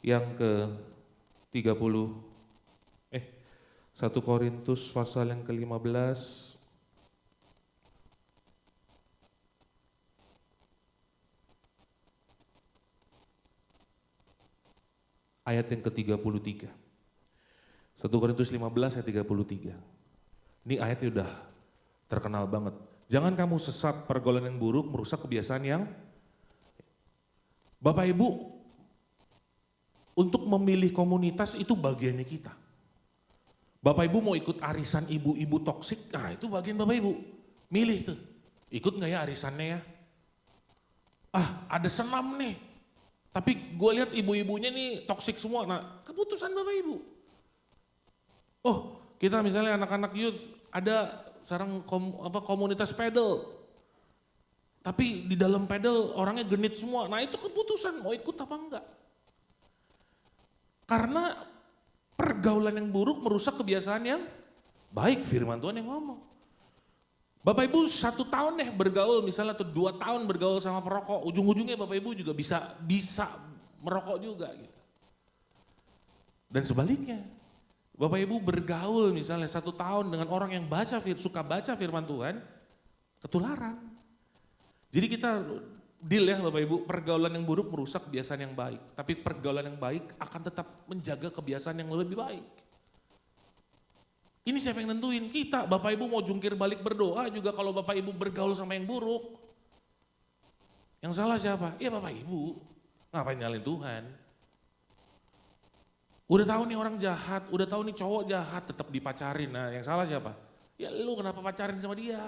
yang ke-30. 1 Korintus pasal yang ke-15. Ayat yang ke-33. 1 Korintus 15 ayat 33. Ini ayatnya udah terkenal banget. Jangan kamu sesat pergaulan yang buruk merusak kebiasaan yang Bapak Ibu untuk memilih komunitas itu bagiannya kita. Bapak Ibu mau ikut arisan ibu-ibu toksik, nah itu bagian Bapak Ibu. Milih tuh, ikut gak ya arisannya ya? Ada senam nih, tapi gue lihat ibu-ibunya nih toksik semua, nah keputusan Bapak Ibu. Oh kita misalnya anak-anak youth, ada sekarang komunitas pedal. Tapi di dalam pedal orangnya genit semua, nah itu keputusan mau ikut apa enggak. Karena pergaulan yang buruk merusak kebiasaan yang baik, firman Tuhan yang ngomong. Bapak Ibu 1 tahun deh bergaul misalnya atau 2 tahun bergaul sama perokok, ujung-ujungnya Bapak Ibu juga bisa merokok juga gitu. Dan sebaliknya, Bapak Ibu bergaul misalnya 1 tahun dengan orang yang suka baca firman Tuhan, ketularan. Jadi kita deal ya Bapak Ibu, pergaulan yang buruk merusak kebiasaan yang baik. Tapi pergaulan yang baik akan tetap menjaga kebiasaan yang lebih baik. Ini siapa yang nentuin? Kita, Bapak Ibu mau jungkir balik berdoa juga kalau Bapak Ibu bergaul sama yang buruk. Yang salah siapa? Ya Bapak Ibu, ngapain nyalin Tuhan? Udah tahu nih orang jahat, udah tahu nih cowok jahat, tetap dipacarin. Nah yang salah siapa? Ya lu kenapa pacarin sama dia?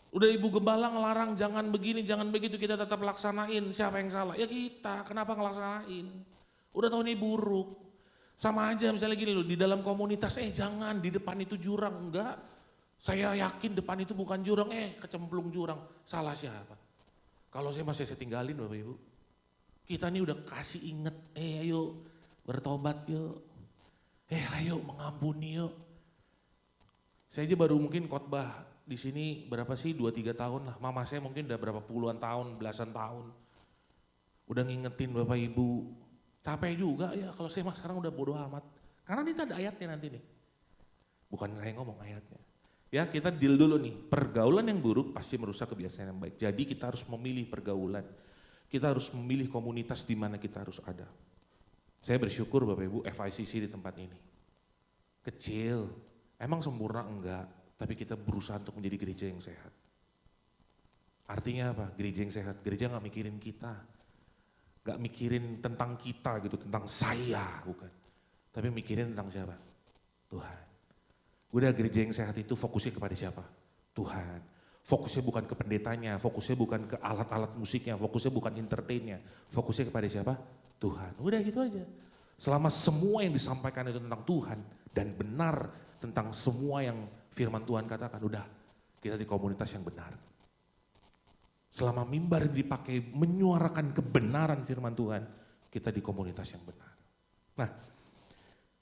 Udah ibu gembala ngelarang jangan begini, jangan begitu, kita tetap laksanain. Siapa yang salah? Ya kita, kenapa ngelaksanain? Udah tahu nih buruk. Sama aja misalnya gini loh, di dalam komunitas, jangan di depan itu jurang. Enggak, saya yakin depan itu bukan jurang, kecemplung jurang. Salah siapa? Kalau saya masih tinggalin Bapak Ibu. Kita nih udah kasih inget, ayo bertobat yuk. Ayo mengampuni yuk. Saya aja baru mungkin khotbah di sini berapa sih, 2-3 tahun lah. Mama saya mungkin udah berapa puluhan tahun, belasan tahun. Udah ngingetin Bapak Ibu. Capek juga ya kalau saya sekarang udah bodoh amat. Karena ini ada ayatnya nanti nih. Bukan saya ngomong ayatnya. Ya kita deal dulu nih, pergaulan yang buruk pasti merusak kebiasaan yang baik. Jadi kita harus memilih pergaulan. Kita harus memilih komunitas di mana kita harus ada. Saya bersyukur Bapak Ibu FICC di tempat ini. Kecil, emang sempurna enggak, tapi kita berusaha untuk menjadi gereja yang sehat. Artinya apa? Gereja yang sehat, gereja gak mikirin kita. Gak mikirin tentang kita gitu, tentang saya bukan. Tapi mikirin tentang siapa? Tuhan. Udah gereja yang sehat itu fokusnya kepada siapa? Tuhan. Fokusnya bukan ke pendetanya, fokusnya bukan ke alat-alat musiknya, fokusnya bukan entertainnya. Fokusnya kepada siapa? Tuhan. Udah gitu aja. Selama semua yang disampaikan itu tentang Tuhan dan benar tentang semua yang firman Tuhan katakan, udah kita di komunitas yang benar. Selama mimbar dipakai menyuarakan kebenaran firman Tuhan, kita di komunitas yang benar. Nah,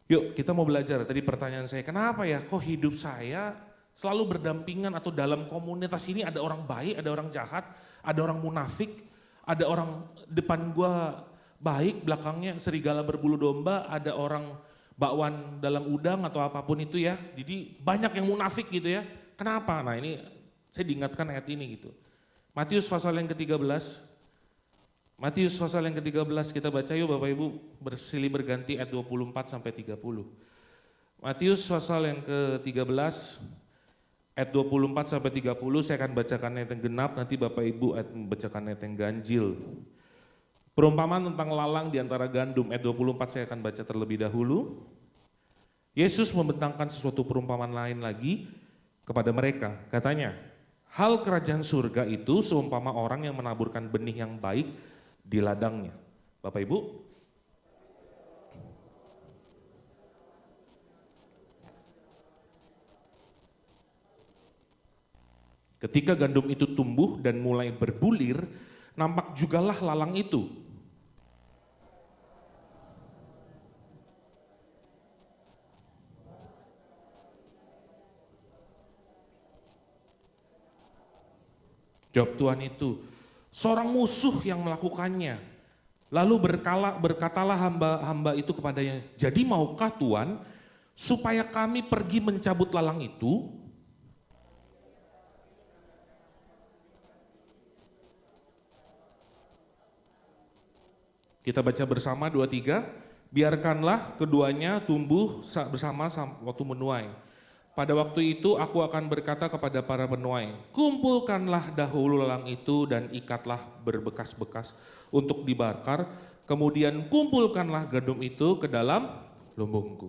yuk kita mau belajar. Tadi pertanyaan saya, kenapa ya kok hidup saya selalu berdampingan atau dalam komunitas ini ada orang baik, ada orang jahat, ada orang munafik, ada orang depan gua baik, belakangnya serigala berbulu domba, ada orang bakwan dalam udang atau apapun itu ya. Jadi banyak yang munafik gitu ya. Kenapa? Nah ini saya diingatkan ayat ini gitu. Matius pasal yang ke-13. Matius pasal yang ke-13 kita baca yuk Bapak Ibu, bersilih berganti ayat 24 sampai 30. Matius pasal yang ke-13 ayat 24 sampai 30 saya akan bacakan ayat yang genap, nanti Bapak Ibu membacakan ayat yang ganjil. Perumpamaan tentang lalang di antara gandum, ayat 24 saya akan baca terlebih dahulu. Yesus membentangkan sesuatu perumpamaan lain lagi kepada mereka. Katanya, hal kerajaan surga itu seumpama orang yang menaburkan benih yang baik di ladangnya. Bapak Ibu, ketika gandum itu tumbuh dan mulai berbulir, nampak jugalah lalang itu. Jawab Tuhan itu, seorang musuh yang melakukannya. Lalu berkatalah hamba-hamba itu kepadanya, jadi maukah Tuhan supaya kami pergi mencabut lalang itu? Kita baca bersama 2-3, biarkanlah keduanya tumbuh bersama waktu menuai. Pada waktu itu aku akan berkata kepada para penuai, kumpulkanlah dahulu lalang itu dan ikatlah berbekas-bekas untuk dibakar, kemudian kumpulkanlah gandum itu ke dalam lumbungku.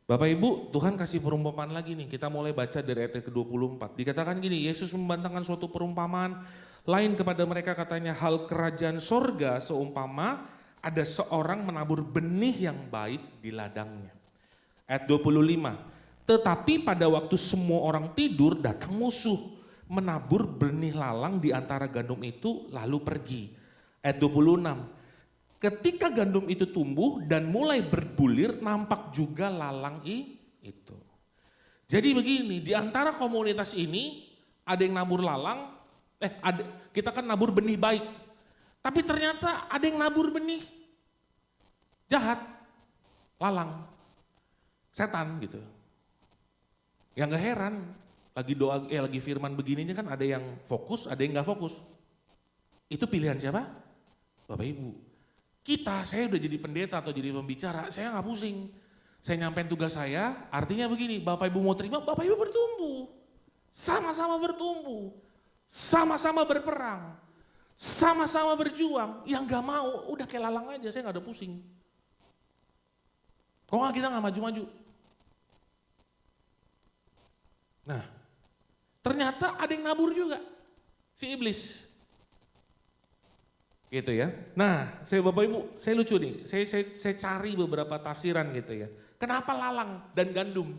Bapak Ibu, Tuhan kasih perumpamaan lagi nih, kita mulai baca dari ayat ke-24. Dikatakan gini, Yesus membantahkan suatu perumpamaan lain kepada mereka, katanya hal kerajaan sorga seumpama ada seorang menabur benih yang baik di ladangnya. Ayat 25. Tetapi pada waktu semua orang tidur datang musuh, menabur benih lalang di antara gandum itu lalu pergi. Ayat 26. Ketika gandum itu tumbuh dan mulai berbulir, nampak juga lalang itu. Jadi begini, di antara komunitas ini ada yang nabur lalang, kita kan nabur benih baik. Tapi ternyata ada yang nabur benih jahat, lalang, setan gitu. Ya gak heran, lagi doa, lagi firman begininya kan ada yang fokus, ada yang gak fokus. Itu pilihan siapa? Bapak Ibu. Saya udah jadi pendeta atau jadi pembicara, saya gak pusing. Saya nyampein tugas saya, artinya begini, Bapak Ibu mau terima, Bapak Ibu bertumbuh. Sama-sama bertumbuh, sama-sama berperang, sama-sama berjuang. Yang gak mau, udah kayak lalang aja, saya gak ada pusing. Kok nggak kita nggak maju-maju? Nah, ternyata ada yang nabur juga, si iblis. Gitu ya. Nah, Bapak Ibu, saya lucu nih, saya cari beberapa tafsiran gitu ya. Kenapa lalang dan gandum?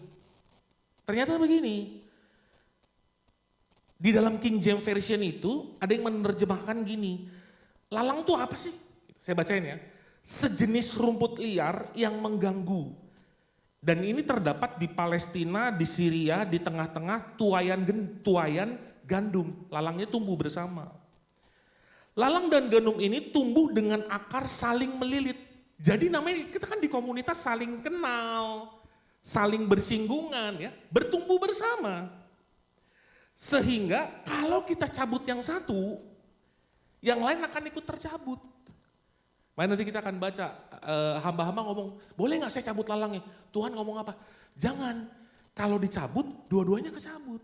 Ternyata begini, di dalam King James Version itu ada yang menerjemahkan gini, lalang tuh apa sih? Saya bacain ya, sejenis rumput liar yang mengganggu. Dan ini terdapat di Palestina, di Syria, di tengah-tengah tuayan gandum. Lalangnya tumbuh bersama. Lalang dan gandum ini tumbuh dengan akar saling melilit. Jadi namanya kita kan di komunitas saling kenal, saling bersinggungan ya, bertumbuh bersama. Sehingga kalau kita cabut yang satu, yang lain akan ikut tercabut. Makanya nanti kita akan baca, hamba-hamba ngomong, boleh gak saya cabut lalangnya? Tuhan ngomong apa? Jangan, kalau dicabut, dua-duanya kecabut.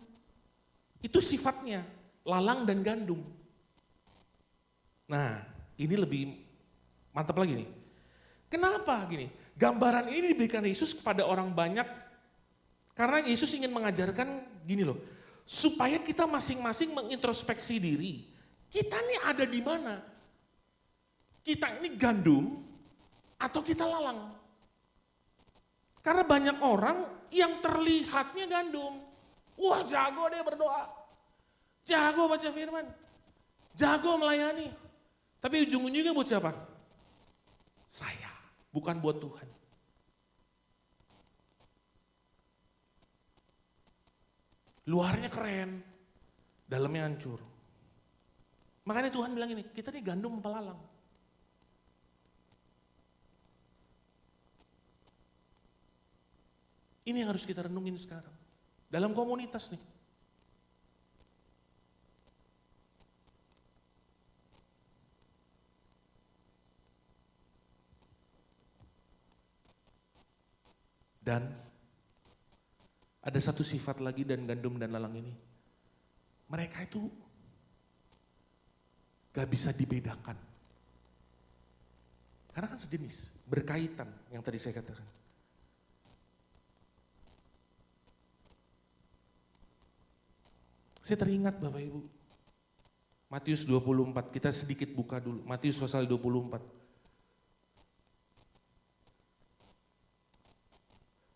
Itu sifatnya, lalang dan gandum. Nah, ini lebih mantap lagi nih. Kenapa gini? Gambaran ini diberikan Yesus kepada orang banyak, karena Yesus ingin mengajarkan gini loh, supaya kita masing-masing mengintrospeksi diri. Kita nih ada di mana? Kita ini gandum atau kita lalang? Karena banyak orang yang terlihatnya gandum. Wah, jago deh berdoa. Jago baca firman. Jago melayani. Tapi ujung-ujungnya buat siapa? Saya, bukan buat Tuhan. Luarnya keren, dalamnya hancur. Makanya Tuhan bilang ini, kita nih gandum apa lalang? Ini yang harus kita renungin sekarang. Dalam komunitas nih. Dan ada satu sifat lagi dan gandum dan lalang ini. Mereka itu gak bisa dibedakan. Karena kan sejenis, berkaitan yang tadi saya katakan. Saya teringat Bapak Ibu, Matius 24, kita sedikit buka dulu, Matius pasal 24.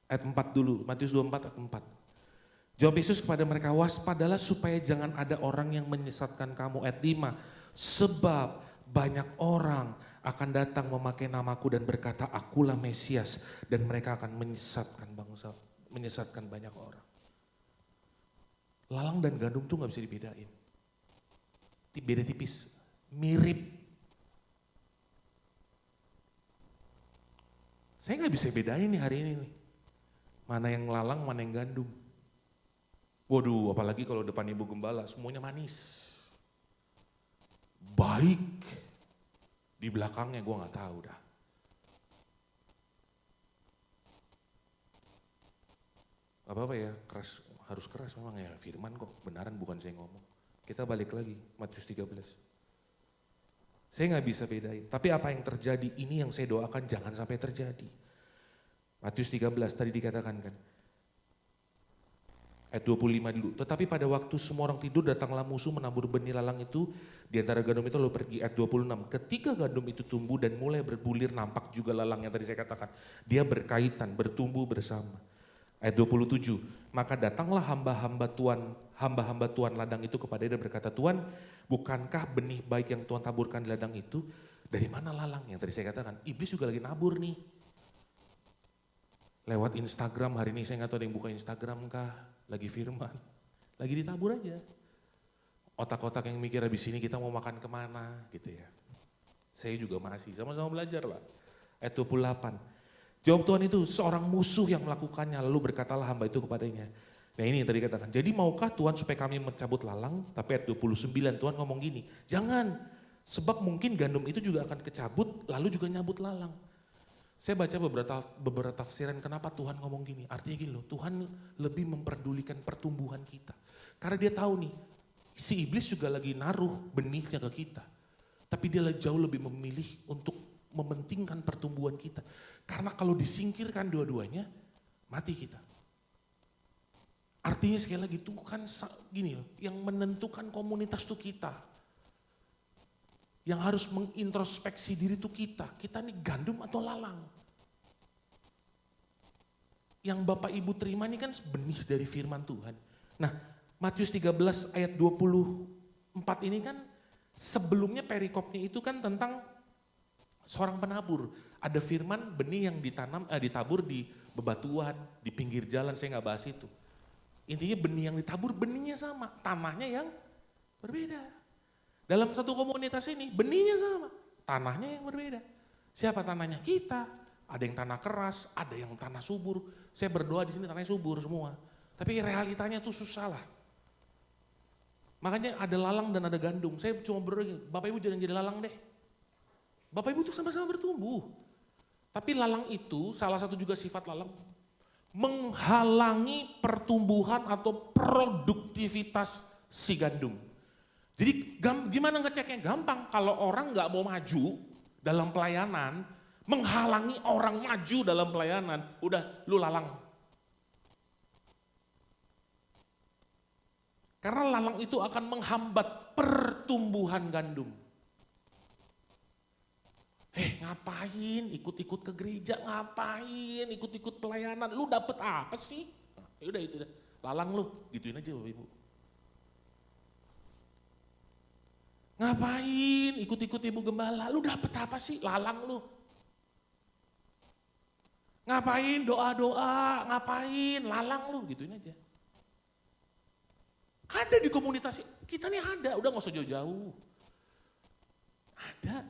Ayat 4 dulu, Matius 24 ayat 4. Jawab Yesus kepada mereka, waspadalah supaya jangan ada orang yang menyesatkan kamu. Ayat 5, sebab banyak orang akan datang memakai namaku dan berkata, akulah Mesias. Dan mereka akan menyesatkan bangsa, menyesatkan banyak orang. Lalang dan gandum tuh gak bisa dibedain. Beda tipis, mirip. Saya gak bisa bedain nih hari ini nih. Mana yang lalang, mana yang gandum. Waduh, apalagi kalau depan Ibu Gembala, semuanya manis. Baik. Di belakangnya gue gak tahu dah. Apa-apa ya, keras, harus keras memang ya, firman kok, benaran bukan saya ngomong. Kita balik lagi, Matius 13. Saya gak bisa bedain, tapi apa yang terjadi ini yang saya doakan jangan sampai terjadi. Matius 13 tadi dikatakan kan. Ayat 25 dulu. Tetapi pada waktu semua orang tidur datanglah musuh menabur benih lalang itu di antara gandum itu lalu pergi. Ayat 26. Ketika gandum itu tumbuh dan mulai berbulir nampak juga lalang yang tadi saya katakan. Dia berkaitan, bertumbuh bersama. Ayat 27. Maka datanglah hamba-hamba Tuhan ladang itu kepada dia dan berkata, Tuhan, bukankah benih baik yang Tuhan taburkan di ladang itu? Dari mana lalang? Yang tadi saya katakan, iblis juga lagi nabur nih. Lewat Instagram, hari ini saya gak tahu ada yang buka Instagram kah, lagi firman, lagi ditabur aja. Otak-otak yang mikir habis ini kita mau makan kemana gitu ya. Saya juga masih, sama-sama belajar lah. Ayat 28, jawab Tuhan itu, seorang musuh yang melakukannya, lalu berkatalah hamba itu kepadanya. Nah ini yang tadi katakan, jadi maukah Tuhan supaya kami mencabut lalang? Tapi ayat 29 Tuhan ngomong gini, jangan, sebab mungkin gandum itu juga akan kecabut, lalu juga nyabut lalang. Saya baca beberapa tafsiran kenapa Tuhan ngomong gini. Artinya gini loh, Tuhan lebih memperdulikan pertumbuhan kita. Karena dia tahu nih, si iblis juga lagi naruh benihnya ke kita. Tapi dia jauh lebih memilih untuk mementingkan pertumbuhan kita. Karena kalau disingkirkan dua-duanya, mati kita. Artinya sekali lagi Tuhan gini loh, yang menentukan komunitas itu kita. Yang harus mengintrospeksi diri itu kita. Kita ini gandum atau lalang. Yang Bapak Ibu terima ini kan benih dari firman Tuhan. Nah, Matius 13 ayat 24 ini kan sebelumnya perikopnya itu kan tentang seorang penabur. Ada firman benih yang ditabur di bebatuan, di pinggir jalan, saya gak bahas itu. Intinya benih yang ditabur, benihnya sama, tanahnya yang berbeda. Dalam satu komunitas ini, benihnya sama, tanahnya yang berbeda. Siapa tanahnya? Kita. Ada yang tanah keras, ada yang tanah subur. Saya berdoa di sini tanahnya subur semua. Tapi realitanya tuh susah lah. Makanya ada lalang dan ada gandum. Saya cuma berdoa, Bapak Ibu jangan jadi lalang deh. Bapak Ibu tuh sama-sama bertumbuh. Tapi lalang itu, salah satu juga sifat lalang, menghalangi pertumbuhan atau produktivitas si gandum. Jadi gimana ngeceknya? Gampang, kalau orang gak mau maju dalam pelayanan, menghalangi orang maju dalam pelayanan, udah lu lalang. Karena lalang itu akan menghambat pertumbuhan gandum. Ngapain ikut-ikut ke gereja, ngapain ikut-ikut pelayanan, lu dapet apa sih? Yaudah itu dah, lalang lu, gituin aja Bapak Ibu. Ngapain ikut-ikut ibu gembala, lu dapet apa sih? Lalang lu. Ngapain doa-doa, ngapain lalang lu, gituin aja. Ada di komunitas kita nih ada, udah gak usah jauh-jauh. Ada.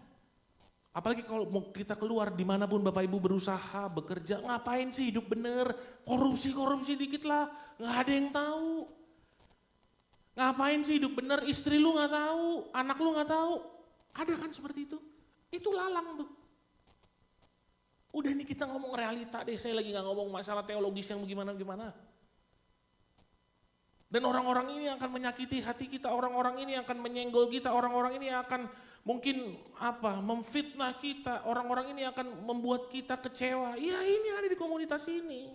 Apalagi kalau mau kita keluar dimanapun Bapak Ibu berusaha, bekerja, ngapain sih hidup bener, korupsi dikit lah, gak ada yang tahu. Ngapain sih hidup bener, istri lu gak tahu, anak lu gak tahu. Ada kan seperti itu? Itu lalang tuh. Udah nih kita ngomong realita deh, saya lagi gak ngomong masalah teologis yang bagaimana-gimana. Dan orang-orang ini akan menyakiti hati kita, orang-orang ini akan menyenggol kita, orang-orang ini akan mungkin memfitnah kita, orang-orang ini akan membuat kita kecewa. Ya ini ada di komunitas ini.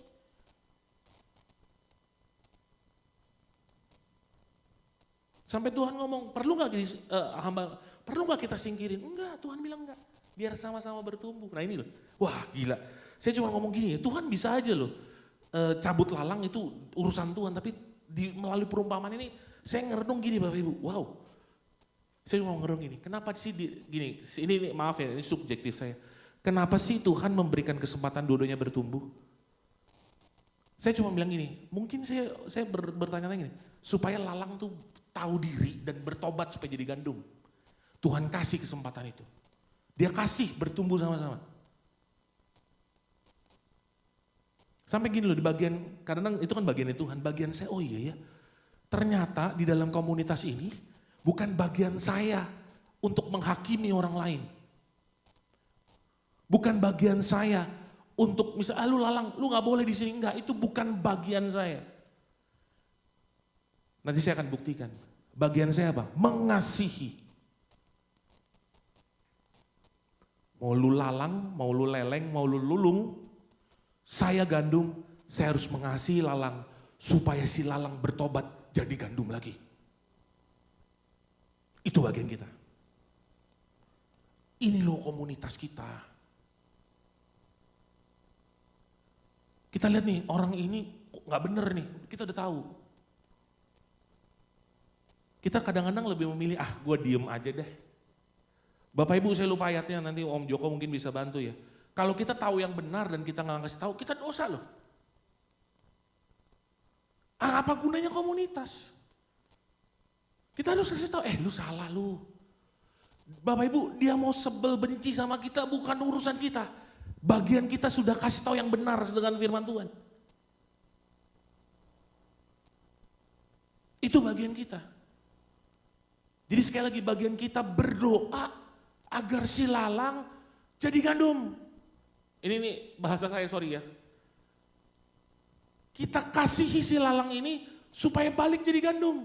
Sampai Tuhan ngomong, perlu gak kita singkirin? Enggak, Tuhan bilang enggak. Biar sama-sama bertumbuh. Nah ini loh, wah gila. Saya cuma ngomong gini, Tuhan bisa aja loh cabut lalang itu urusan Tuhan. Tapi melalui perumpamaan ini, saya ngerenung gini Bapak Ibu, wow. Saya cuma ngerenung gini, kenapa sih gini, ini maaf ya, ini subjektif saya. Kenapa sih Tuhan memberikan kesempatan dua-duanya bertumbuh? Saya cuma bilang gini, mungkin saya bertanya-tanya gini, supaya lalang tuh tahu diri dan bertobat supaya jadi gandum. Tuhan kasih kesempatan itu. Dia kasih bertumbuh sama-sama. Sampai gini loh, di bagian, kadang itu kan bagiannya Tuhan, bagian saya, oh iya ya. Ternyata di dalam komunitas ini, bukan bagian saya untuk menghakimi orang lain. Bukan bagian saya untuk misalnya, lu lalang, lu gak boleh di sini, enggak, itu bukan bagian saya. Nanti saya akan buktikan. Bagian saya apa? Mengasihi. Mau lu lalang, mau lu leleng, mau lu lulung, saya gandum, saya harus mengasihi lalang supaya si lalang bertobat jadi gandum lagi. Itu bagian kita. Ini loh komunitas kita. Kita lihat nih, orang ini gak bener nih, kita udah tahu. Kita kadang-kadang lebih memilih, gue diem aja deh. Bapak Ibu saya lupa ayatnya, nanti Om Joko mungkin bisa bantu ya. Kalau kita tahu yang benar dan kita nggak ngasih tahu, kita dosa loh. Apa gunanya komunitas? Kita harus kasih tahu, lu salah lu. Bapak Ibu, dia mau sebel benci sama kita bukan urusan kita. Bagian kita sudah kasih tahu yang benar dengan firman Tuhan. Itu bagian kita. Jadi sekali lagi bagian kita berdoa agar si lalang jadi gandum. Ini bahasa saya, sorry ya. Kita kasihi si lalang ini supaya balik jadi gandum.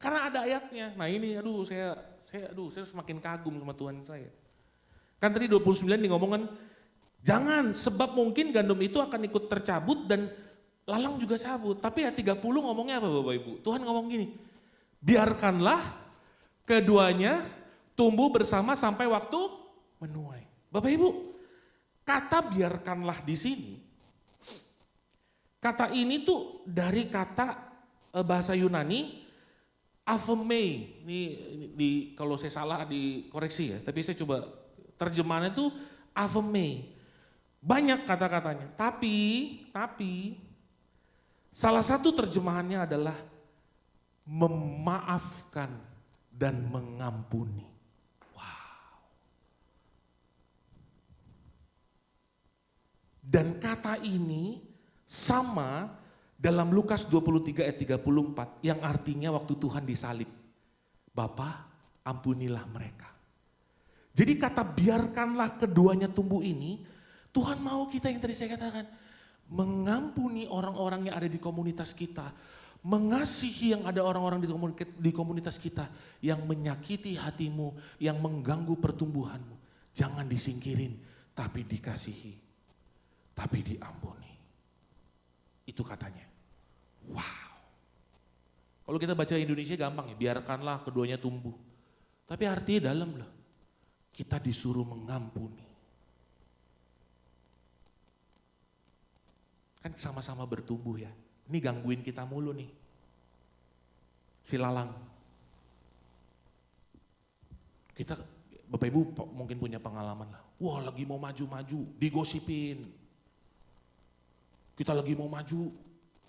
Karena ada ayatnya. Nah ini saya semakin kagum sama Tuhan saya. Kan tadi 29 ngomongkan, jangan sebab mungkin gandum itu akan ikut tercabut dan lalang juga cabut. Tapi ya 30 ngomongnya apa Bapak Ibu? Tuhan ngomong gini, biarkanlah keduanya tumbuh bersama sampai waktu menuai. Bapak Ibu, kata biarkanlah di sini, kata ini tuh dari kata bahasa Yunani, aphemei. Ini kalau saya salah dikoreksi ya, tapi saya coba terjemahannya tuh aphemei. Banyak kata-katanya, tapi salah satu terjemahannya adalah memaafkan dan mengampuni. Wow. Dan kata ini sama dalam Lukas 23 ayat 34 yang artinya waktu Tuhan disalib. Bapa, ampunilah mereka. Jadi kata biarkanlah keduanya tumbuh ini, Tuhan mau kita yang tadi saya katakan, mengampuni orang-orang yang ada di komunitas kita, mengasihi yang ada orang-orang di komunitas kita yang menyakiti hatimu, yang mengganggu pertumbuhanmu. Jangan disingkirin, tapi dikasihi, tapi diampuni. Itu katanya. Wow. Kalau kita baca Indonesia gampang ya, biarkanlah keduanya tumbuh. Tapi artinya dalam loh. Kita disuruh mengampuni. Kan sama-sama bertumbuh ya. Ini gangguin kita mulu nih. Si lalang. Kita, Bapak Ibu mungkin punya pengalaman lah. Wah lagi mau maju-maju, digosipin. Kita lagi mau maju,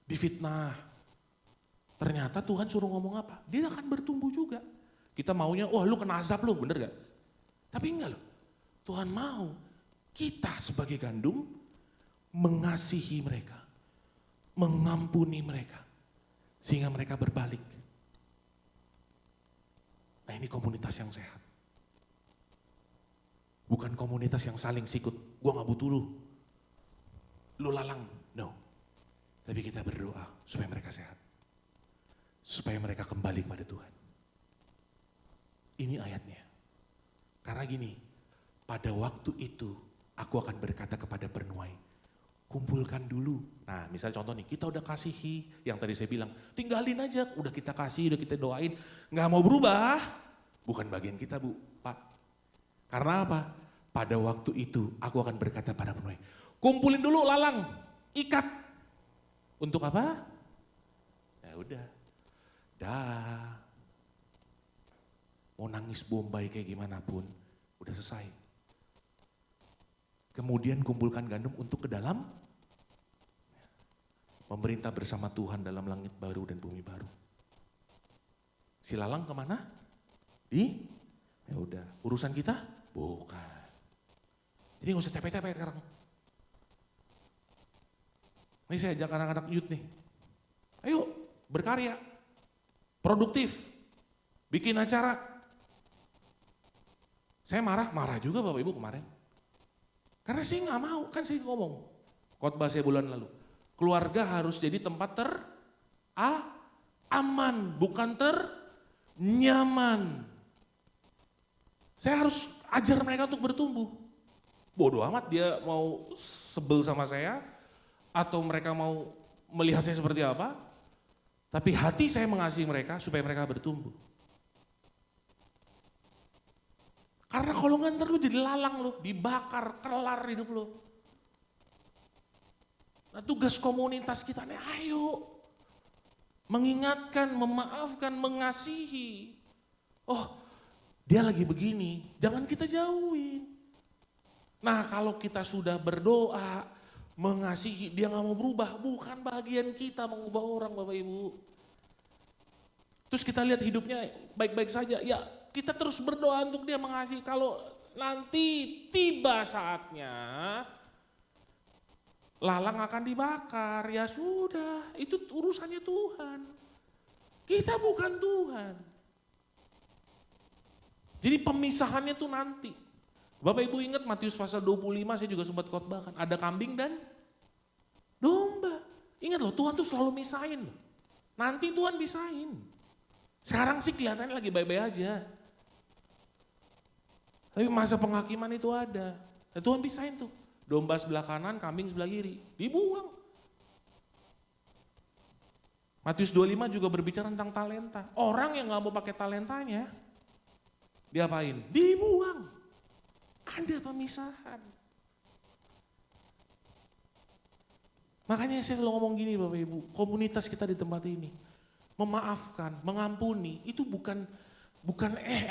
difitnah. Ternyata Tuhan suruh ngomong apa? Dia akan bertumbuh juga. Kita maunya, wah lu kena azab lu, bener gak? Tapi enggak loh. Tuhan mau kita sebagai gandum mengasihi mereka, mengampuni mereka, sehingga mereka berbalik. Nah ini komunitas yang sehat. Bukan komunitas yang saling sikut, gua gak butuh lu lalang, no. Tapi kita berdoa supaya mereka sehat. Supaya mereka kembali kepada Tuhan. Ini ayatnya. Karena gini, pada waktu itu aku akan berkata kepada penuai, kumpulkan dulu. Nah misalnya contoh nih, kita udah kasihi, yang tadi saya bilang, tinggalin aja, udah kita kasih, udah kita doain, gak mau berubah. Bukan bagian kita Bu, Pak. Karena apa? Pada waktu itu aku akan berkata pada penuai, kumpulin dulu lalang, ikat. Untuk apa? Ya udah, dah. Mau nangis bombay kayak gimana pun, udah selesai. Kemudian kumpulkan gandum untuk ke dalam memerintah bersama Tuhan dalam langit baru dan bumi baru. Si lalang kemana? Ya udah, urusan kita? Bukan. Jadi gak usah capek-capek sekarang. Ini saya ajak anak-anak youth nih. Ayo berkarya, produktif, bikin acara. Saya marah juga Bapak Ibu kemarin. Karena saya gak mau, kan saya ngomong. Khotbah saya bulan lalu. Keluarga harus jadi tempat aman, bukan nyaman. Saya harus ajar mereka untuk bertumbuh. Bodoh amat dia mau sebel sama saya, atau mereka mau melihat saya seperti apa. Tapi hati saya mengasihi mereka supaya mereka bertumbuh. Karena kalau nggak ntar lu jadi lalang lu, dibakar, kelar hidup lu. Nah tugas komunitas kita nih, ayo. Mengingatkan, memaafkan, mengasihi. Oh dia lagi begini, jangan kita jauhin. Nah kalau kita sudah berdoa, mengasihi, dia gak mau berubah, bukan bagian kita mengubah orang Bapak Ibu. Terus kita lihat hidupnya baik-baik saja, ya kita terus berdoa untuk dia mengasihi. Kalau nanti tiba saatnya, lalang akan dibakar, ya sudah, itu urusannya Tuhan. Kita bukan Tuhan. Jadi pemisahannya tuh nanti. Bapak Ibu ingat Matius pasal 25, saya juga sempat khotbahkan. Ada kambing dan domba. Ingat loh, Tuhan tuh selalu misahin. Nanti Tuhan pisahin. Sekarang sih kelihatannya lagi baik-baik aja. Tapi masa penghakiman itu ada. Dan Tuhan pisahin tuh. Domba sebelah kanan, kambing sebelah kiri. Dibuang. Matius 25 juga berbicara tentang talenta. Orang yang gak mau pakai talentanya, diapain? Dibuang. Ada pemisahan. Makanya saya selalu ngomong gini Bapak Ibu, komunitas kita di tempat ini, memaafkan, mengampuni, itu bukan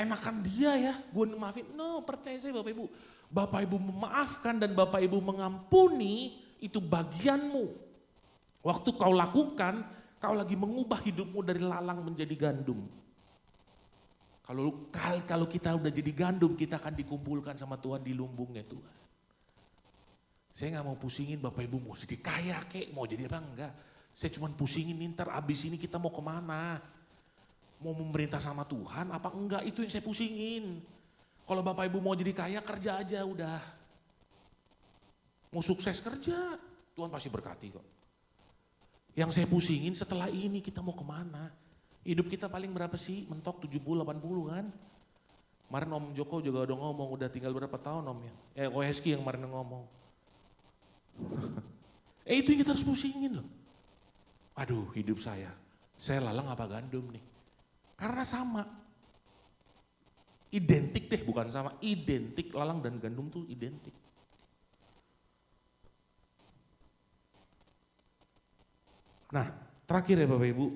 enakan dia ya, gue maafin. No, percaya saya Bapak Ibu. Bapak Ibu memaafkan dan Bapak Ibu mengampuni, itu bagianmu. Waktu kau lakukan, kau lagi mengubah hidupmu dari lalang menjadi gandum. Kalau kita udah jadi gandum, kita akan dikumpulkan sama Tuhan di lumbungnya Tuhan. Saya gak mau pusingin Bapak Ibu mau jadi kaya kek, mau jadi apa enggak. Saya cuma pusingin nih ntar abis ini kita mau kemana. Mau memerintah sama Tuhan apa enggak, itu yang saya pusingin. Kalau Bapak Ibu mau jadi kaya kerja aja udah. Mau sukses kerja, Tuhan pasti berkati kok. Yang saya pusingin setelah ini kita mau kemana. Hidup kita paling berapa sih? Mentok 70-80 kan. Kemarin Om Joko juga udah ngomong, udah tinggal berapa tahun Om ya. Koeski yang kemarin ngomong. Itu yang kita harus pusingin loh. Aduh hidup saya lalang apa gandum nih. Karena sama. Identik deh, bukan sama. Identik, lalang dan gandum tuh identik. Nah terakhir ya Bapak Ibu.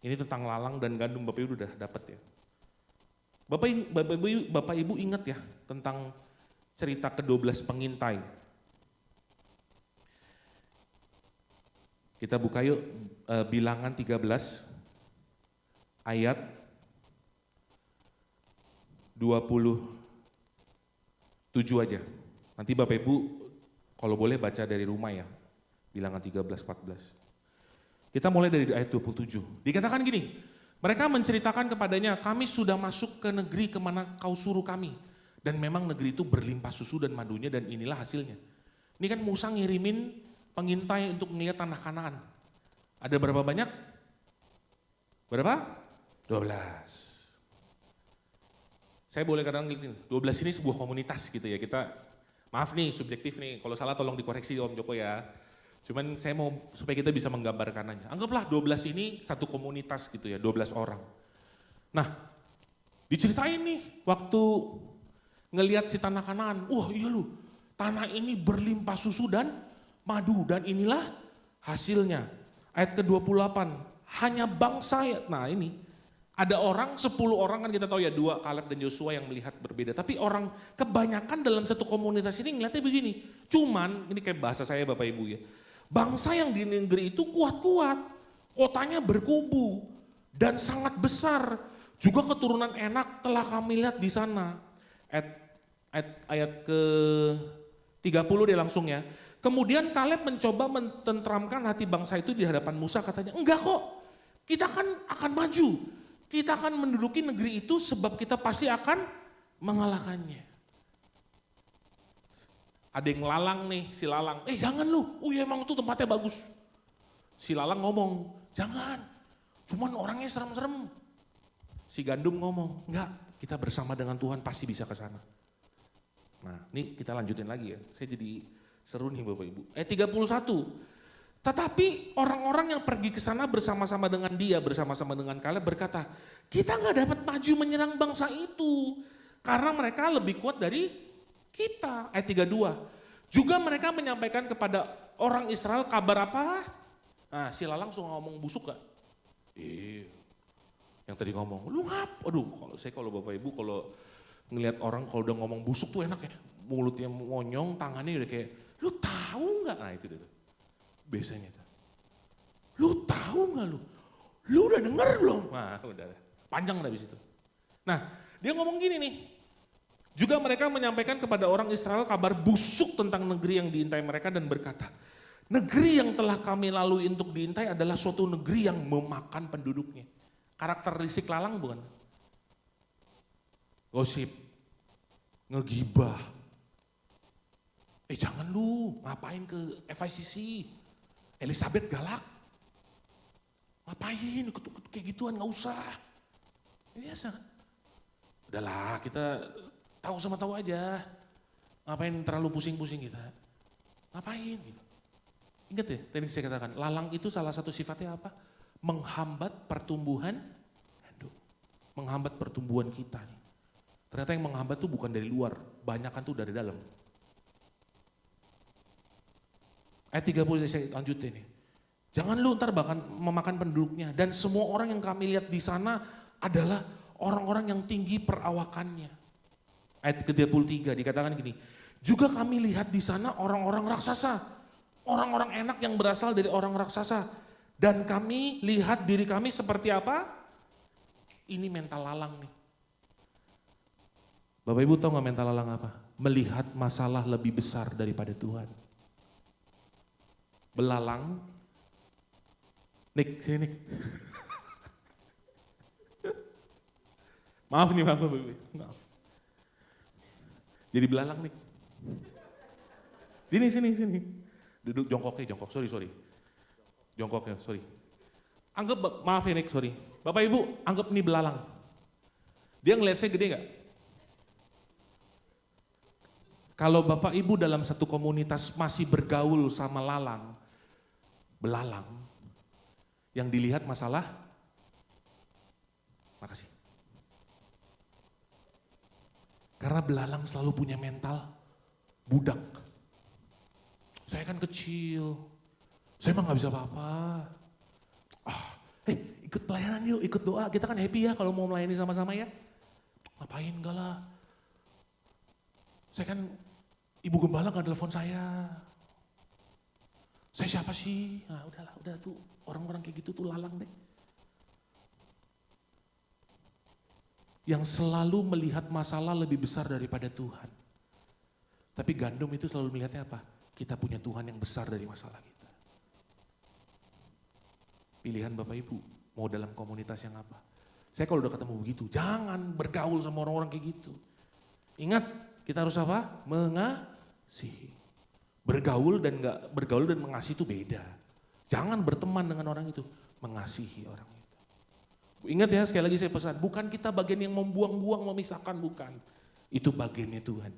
Ini tentang lalang dan gandum Bapak Ibu udah dapat ya. Bapak Ibu ingat ya tentang cerita ke-12 pengintai. Kita buka yuk Bilangan 13 ayat 27 aja. Nanti Bapak Ibu kalau boleh baca dari rumah ya. Bilangan 13-14. Kita mulai dari ayat 27. Dikatakan gini, mereka menceritakan kepadanya, kami sudah masuk ke negeri kemana kau suruh kami. Dan memang negeri itu berlimpah susu dan madunya dan inilah hasilnya. Ini kan Musa ngirimin pengintai untuk melihat tanah Kanaan. Ada berapa banyak? Berapa? 12. Saya boleh kadang ngeliatin, 12 ini sebuah komunitas gitu ya. Kita, maaf nih subjektif nih, kalau salah tolong dikoreksi Om Joko ya. Cuman saya mau supaya kita bisa menggambarkannya. Anggaplah 12 ini satu komunitas gitu ya, 12 orang. Nah, diceritain nih waktu ngelihat si tanah Kanaan. Wah iya lu, tanah ini berlimpah susu dan madu dan inilah hasilnya. Ayat ke-28, hanya bangsa, nah ini ada orang 10 orang kan kita tahu ya, 2 Kaleb dan Yosua yang melihat berbeda. Tapi orang kebanyakan dalam satu komunitas ini ngeliatnya begini. Cuman, ini kayak bahasa saya Bapak Ibu ya. Bangsa yang di negeri itu kuat-kuat, kotanya berkubu dan sangat besar. Juga keturunan enak telah kami lihat di sana. Ayat ke-30 dia langsung ya. Kemudian Kaleb mencoba mententramkan hati bangsa itu di hadapan Musa, katanya, enggak kok, kita kan akan maju. Kita akan menduduki negeri itu sebab kita pasti akan mengalahkannya. Ada yang lalang nih, si lalang, jangan lu, ya emang itu tempatnya bagus. Si lalang ngomong, jangan, cuman orangnya serem-serem. Si gandum ngomong, enggak, kita bersama dengan Tuhan pasti bisa ke sana. Nah ini kita lanjutin lagi ya, saya jadi seru nih Bapak Ibu. Ayat 31. Tetapi orang-orang yang pergi ke sana bersama-sama dengan dia, bersama-sama dengan Kaleb berkata, kita gak dapat maju menyerang bangsa itu. Karena mereka lebih kuat dari kita. Ayat 32. Juga mereka menyampaikan kepada orang Israel kabar apa? Nah si lalang langsung ngomong busuk gak? Yang tadi ngomong, lu ngap? Aduh kalau Bapak Ibu kalau ngelihat orang kalau udah ngomong busuk tuh enak ya. Mulutnya ngonyong, tangannya udah kayak, lu tahu nggak? Nah itu tuh biasanya tuh. Lu tahu nggak lu? Lu udah denger belum? Nah udah panjang udah habis itu. Nah dia ngomong gini nih. Juga mereka menyampaikan kepada orang Israel kabar busuk tentang negeri yang diintai mereka dan berkata, negeri yang telah kami lalui untuk diintai adalah suatu negeri yang memakan penduduknya. Karakteristik lalang bukan? Gosip, ngegibah. Jangan lu, ngapain ke FICC? Elizabeth galak. Ngapain ikut kayak gituan, gak usah. Biasa kan. Udahlah kita tahu sama tahu aja. Ngapain terlalu pusing-pusing kita. Ngapain gitu. Ingat ya tadi saya katakan, lalang itu salah satu sifatnya apa? Menghambat pertumbuhan, menghambat pertumbuhan kita nih. Ternyata yang menghambat tuh bukan dari luar, banyakan tuh dari dalam. Ayat 30 saya lanjutin nih. Jangan lu ntar bahkan memakan penduduknya. Dan semua orang yang kami lihat di sana adalah orang-orang yang tinggi perawakannya. Ayat ke-33 dikatakan gini. Juga kami lihat di sana orang-orang raksasa. Orang-orang enak yang berasal dari orang raksasa. Dan kami lihat diri kami seperti apa? Ini mental lalang nih. Bapak Ibu tahu gak mental lalang apa? Melihat masalah lebih besar daripada Tuhan. Belalang. Nik, sini Nik. Maaf nih Bapak Ibu. Maaf. Jadi belalang nih. Sini. Duduk jongkok, sorry. Jongkok ya, sorry. Anggap, maaf ya Nik, sorry. Bapak Ibu, anggap ini belalang. Dia ngeliat saya gede gak? Kalau Bapak Ibu dalam satu komunitas masih bergaul sama belalang, yang dilihat masalah, makasih. Karena belalang selalu punya mental budak. Saya kan kecil, saya emang gak bisa apa-apa. Ikut pelayanan yuk, ikut doa, kita kan happy ya kalau mau melayani sama-sama ya. Ngapain enggak lah. Saya kan, ibu gembala gak telepon saya. Saya siapa sih? Nah udah tuh, orang-orang kayak gitu tuh lalang deh. Yang selalu melihat masalah lebih besar daripada Tuhan. Tapi gandum itu selalu melihatnya apa? Kita punya Tuhan yang besar dari masalah kita. Pilihan Bapak Ibu, mau dalam komunitas yang apa? Saya kalau udah ketemu begitu, jangan bergaul sama orang-orang kayak gitu. Ingat, kita harus apa? Mengasihi. Bergaul dan mengasihi itu beda. Jangan berteman dengan orang itu, mengasihi orang itu. Ingat ya, sekali lagi saya pesan, bukan kita bagian yang membuang-buang, memisahkan, bukan. Itu bagiannya Tuhan.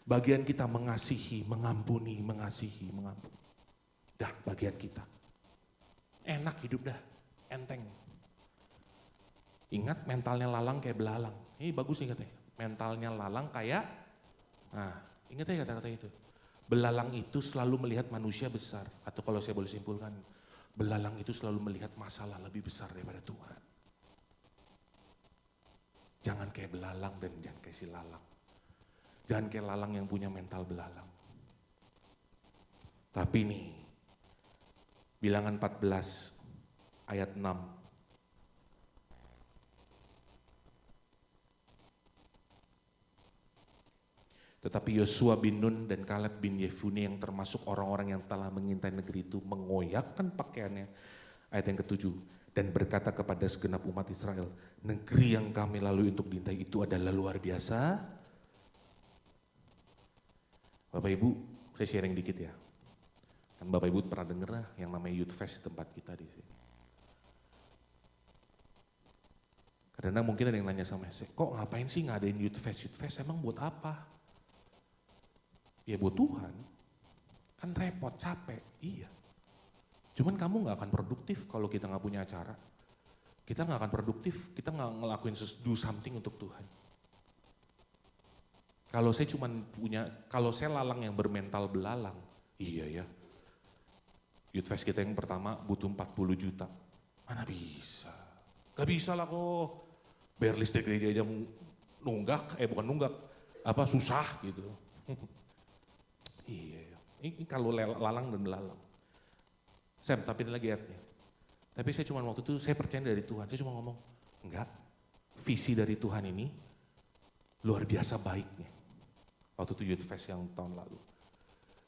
Bagian kita mengasihi, mengampuni, mengasihi, mengampuni. Dah bagian kita. Enak hidup dah, enteng. Ingat mentalnya lalang kayak belalang. Ini bagus ingat ya, mentalnya lalang kayak, ingat ya kata-kata itu. Belalang itu selalu melihat manusia besar. Atau kalau saya boleh simpulkan, belalang itu selalu melihat masalah lebih besar daripada Tuhan. Jangan kayak belalang dan jangan kayak si lalang. Jangan kayak lalang yang punya mental belalang. Tapi nih, Bilangan 14 ayat 6. Tetapi Yosua bin Nun dan Kaleb bin Yefune yang termasuk orang-orang yang telah mengintai negeri itu mengoyakkan pakaiannya. Ayat yang ke-7. Dan berkata kepada segenap umat Israel, negeri yang kami lalui untuk diintai itu adalah luar biasa. Bapak Ibu, saya sharing dikit ya. Kan Bapak Ibu pernah dengar lah yang namanya Youth Fest di tempat kita di sini. Karena mungkin ada yang nanya sama saya, kok ngapain sih ngadain Youth Fest? Youth Fest emang buat apa? Ya buat Tuhan. Kan repot, capek, iya. Cuman kamu gak akan produktif kalau kita gak punya acara. Kita gak akan produktif, kita gak ngelakuin do something untuk Tuhan. Kalau saya lalang yang bermental belalang, iya ya. Youth Fest kita yang pertama butuh 40 juta. Mana bisa? Gak bisa lah kok. Bayar listrik gereja aja susah gitu. Iya, ini kalau lalang dan belalang. Sam, tapi ini lagi artinya. Tapi saya cuma waktu itu, saya percaya dari Tuhan. Saya cuma ngomong, enggak, visi dari Tuhan ini luar biasa baiknya. Waktu itu Youth Fest yang tahun lalu.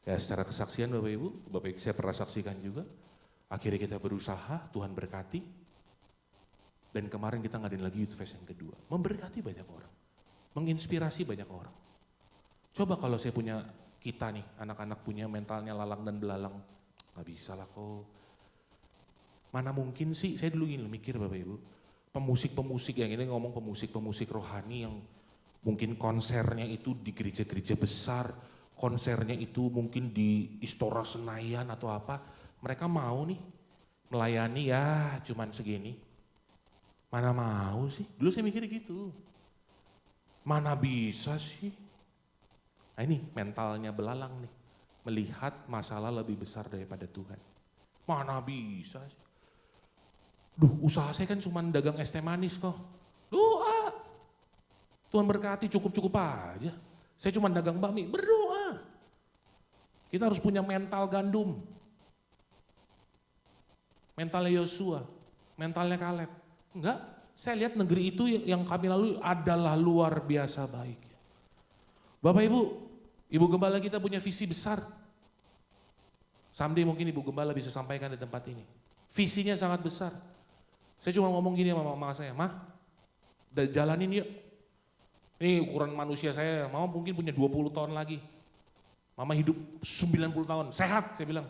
Ya secara kesaksian Bapak Ibu saya pernah saksikan juga. Akhirnya kita berusaha, Tuhan berkati. Dan kemarin kita ngadain lagi Youth Fest yang kedua. Memberkati banyak orang. Menginspirasi banyak orang. Coba kalau saya punya, kita nih, anak-anak punya mentalnya lalang dan belalang. Gak bisa lah kok. Mana mungkin sih, saya dulu gini mikir Bapak Ibu, pemusik-pemusik yang ini ngomong pemusik-pemusik rohani yang mungkin konsernya itu di gereja-gereja besar, konsernya itu mungkin di Istora Senayan atau apa, mereka mau nih melayani ya cuman segini. Mana mau sih, dulu saya mikir gitu. Mana bisa sih. Nah ini mentalnya belalang nih, melihat masalah lebih besar daripada Tuhan. Mana bisa sih. Duh, usaha saya kan cuma dagang es teh manis kok. Doa. Tuhan berkati cukup-cukup aja. Saya cuma dagang bakmi, berdoa. Kita harus punya mental gandum. Mentalnya Yosua, mentalnya Kaleb. Enggak, saya lihat negeri itu yang kami lalui adalah luar biasa baik. Bapak Ibu Gembala kita punya visi besar. Someday mungkin Ibu Gembala bisa sampaikan di tempat ini. Visinya sangat besar. Saya cuma ngomong gini sama mama saya, Mah, jalanin yuk. Ini ukuran manusia saya, mama mungkin punya 20 tahun lagi. Mama hidup 90 tahun, sehat saya bilang.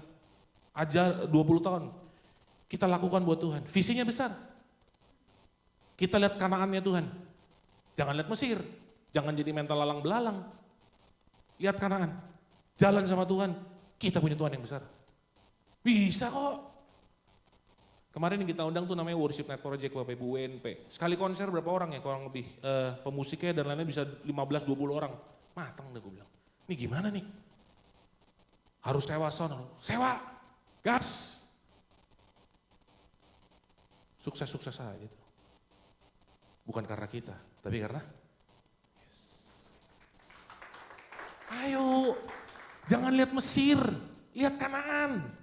Ajar 20 tahun. Kita lakukan buat Tuhan, visinya besar. Kita lihat Kanaannya Tuhan. Jangan lihat Mesir, jangan jadi mental lalang belalang. Lihat Kanaan, jalan sama Tuhan, kita punya Tuhan yang besar. Bisa kok. Kemarin yang kita undang tuh namanya Worship Night Project Bapak Ibu WNP. Sekali konser berapa orang ya kurang lebih, pemusiknya dan lainnya bisa 15-20 orang. Matang deh gue bilang, ini gimana nih? Harus sewa sound, sewa, gas. Sukses-sukses aja itu. Bukan karena kita, tapi karena yes. Ayo, jangan lihat Mesir, lihat Kanaan.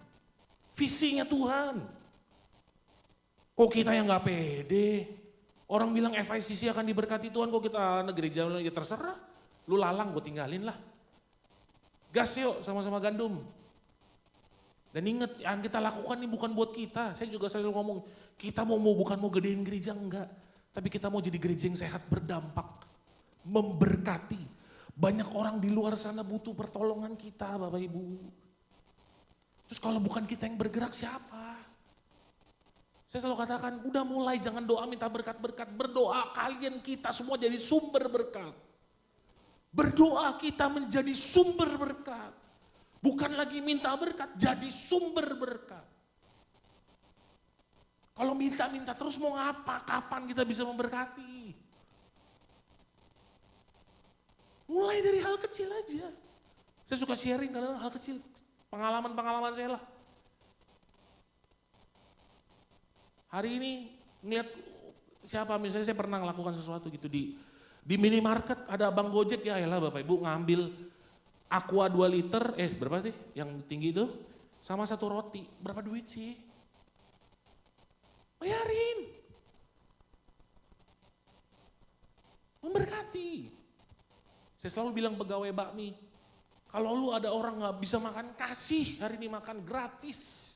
Visinya Tuhan. Kok kita yang gak pede? Orang bilang FICC akan diberkati Tuhan, kok kita negeri jauh, ya terserah. Lu lalang, gue tinggalin lah. Gas yuk, sama-sama gandum. Dan ingat, yang kita lakukan ini bukan buat kita. Saya juga selalu ngomong, kita bukan mau gedein gereja, enggak. Tapi kita mau jadi gereja yang sehat, berdampak, memberkati. Banyak orang di luar sana butuh pertolongan kita, Bapak Ibu. Terus kalau bukan kita yang bergerak, siapa? Saya selalu katakan, udah mulai jangan doa minta berkat-berkat. Berdoa kalian kita semua jadi sumber berkat. Berdoa kita menjadi sumber berkat. Bukan lagi minta berkat, jadi sumber berkat. Kalau minta-minta terus mau ngapa? Kapan kita bisa memberkati? Mulai dari hal kecil aja. Saya suka sharing kadang hal kecil, pengalaman-pengalaman saya lah. Hari ini ngeliat siapa misalnya saya pernah melakukan sesuatu gitu di minimarket ada abang Gojek, ya elah Bapak Ibu ngambil Aqua 2 liter, berapa sih yang tinggi itu? Sama satu roti, berapa duit sih? Bayarin. Memberkati. Saya selalu bilang pegawai bakmi, kalau lu ada orang gak bisa makan, kasih hari ini makan gratis.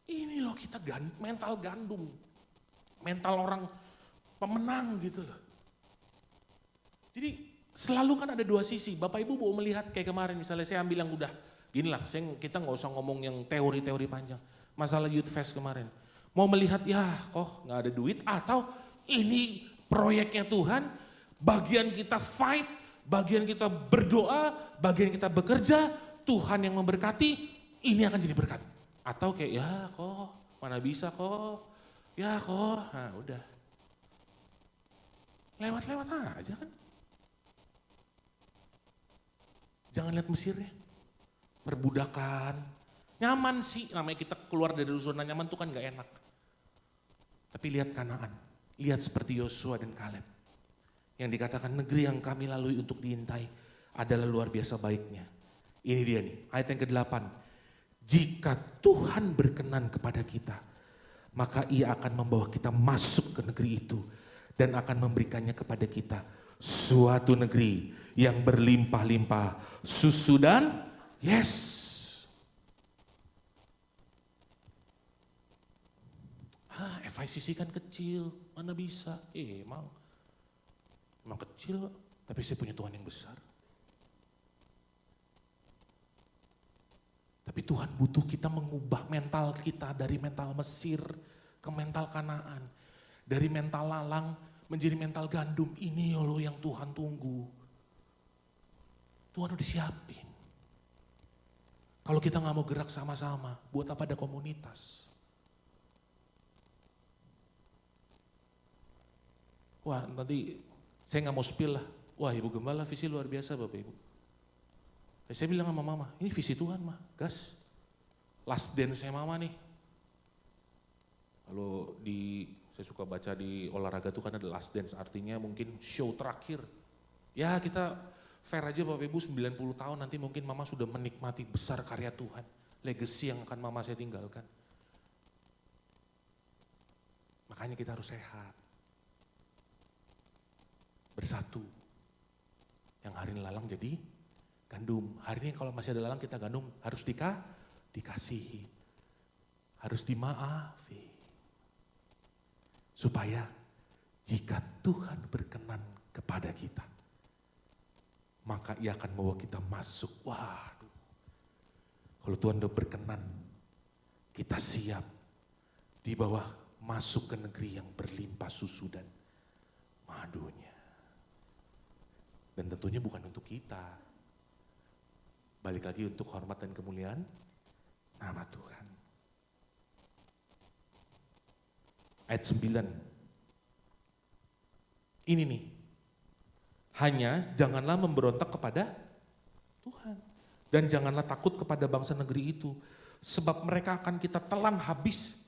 Ini loh kita mental gandum, mental orang pemenang gitu loh. Jadi selalu kan ada dua sisi, Bapak Ibu mau melihat kayak kemarin misalnya saya ambil yang udah, gini lah kita gak usah ngomong yang teori-teori panjang. Masalah Youth Fest kemarin, mau melihat ya kok gak ada duit atau ini proyeknya Tuhan, bagian kita fight, bagian kita berdoa, bagian kita bekerja, Tuhan yang memberkati, ini akan jadi berkat. Atau kayak ya kok mana bisa kok, ya kok, nah udah. Lewat-lewat aja kan. Jangan lihat Mesirnya, perbudakan, nyaman sih namanya kita keluar dari zona nyaman tuh kan gak enak. Tapi lihat Kanaan, lihat seperti Yosua dan Kaleb. Yang dikatakan negeri yang kami lalui untuk diintai adalah luar biasa baiknya. Ini dia nih, ayat yang ke-8. Jika Tuhan berkenan kepada kita, maka Ia akan membawa kita masuk ke negeri itu dan akan memberikannya kepada kita. Suatu negeri yang berlimpah-limpah susu dan FICC kan kecil, mana bisa? Emang kecil, tapi saya punya Tuhan yang besar. Tapi Tapi Tuhan butuh kita mengubah mental kita dari mental Mesir ke mental Kanaan. Dari mental lalang menjadi mental gandum. Ini loh yang Tuhan tunggu. Tuhan udah siapin. Kalau kita gak mau gerak sama-sama, buat apa ada komunitas? Wah nanti saya gak mau spill lah. Wah Ibu Gembala visi luar biasa Bapak Ibu. Saya bilang sama Mama, ini visi Tuhan mah, gas. Last dance-nya Mama nih. Kalau saya suka baca di olahraga tuh kan ada last dance, artinya mungkin show terakhir. Ya kita fair aja Bapak Ibu, 90 tahun nanti mungkin Mama sudah menikmati besar karya Tuhan. Legacy yang akan Mama saya tinggalkan. Makanya kita harus sehat. Bersatu. Yang hari ini lalang jadi gandum. Hari ini kalau masih ada lalang kita gandum harus dikasihi. Harus dimaafi. Supaya jika Tuhan berkenan kepada kita, maka ia akan membawa kita masuk. Waduh, kalau Tuhan udah berkenan, kita siap di bawah masuk ke negeri yang berlimpah susu dan madunya. Dan tentunya bukan untuk kita. Balik lagi untuk hormat dan kemuliaan nama Tuhan. Ayat 9. Ini nih. Hanya janganlah memberontak kepada Tuhan. Dan janganlah takut kepada bangsa negeri itu. Sebab mereka akan kita telan habis.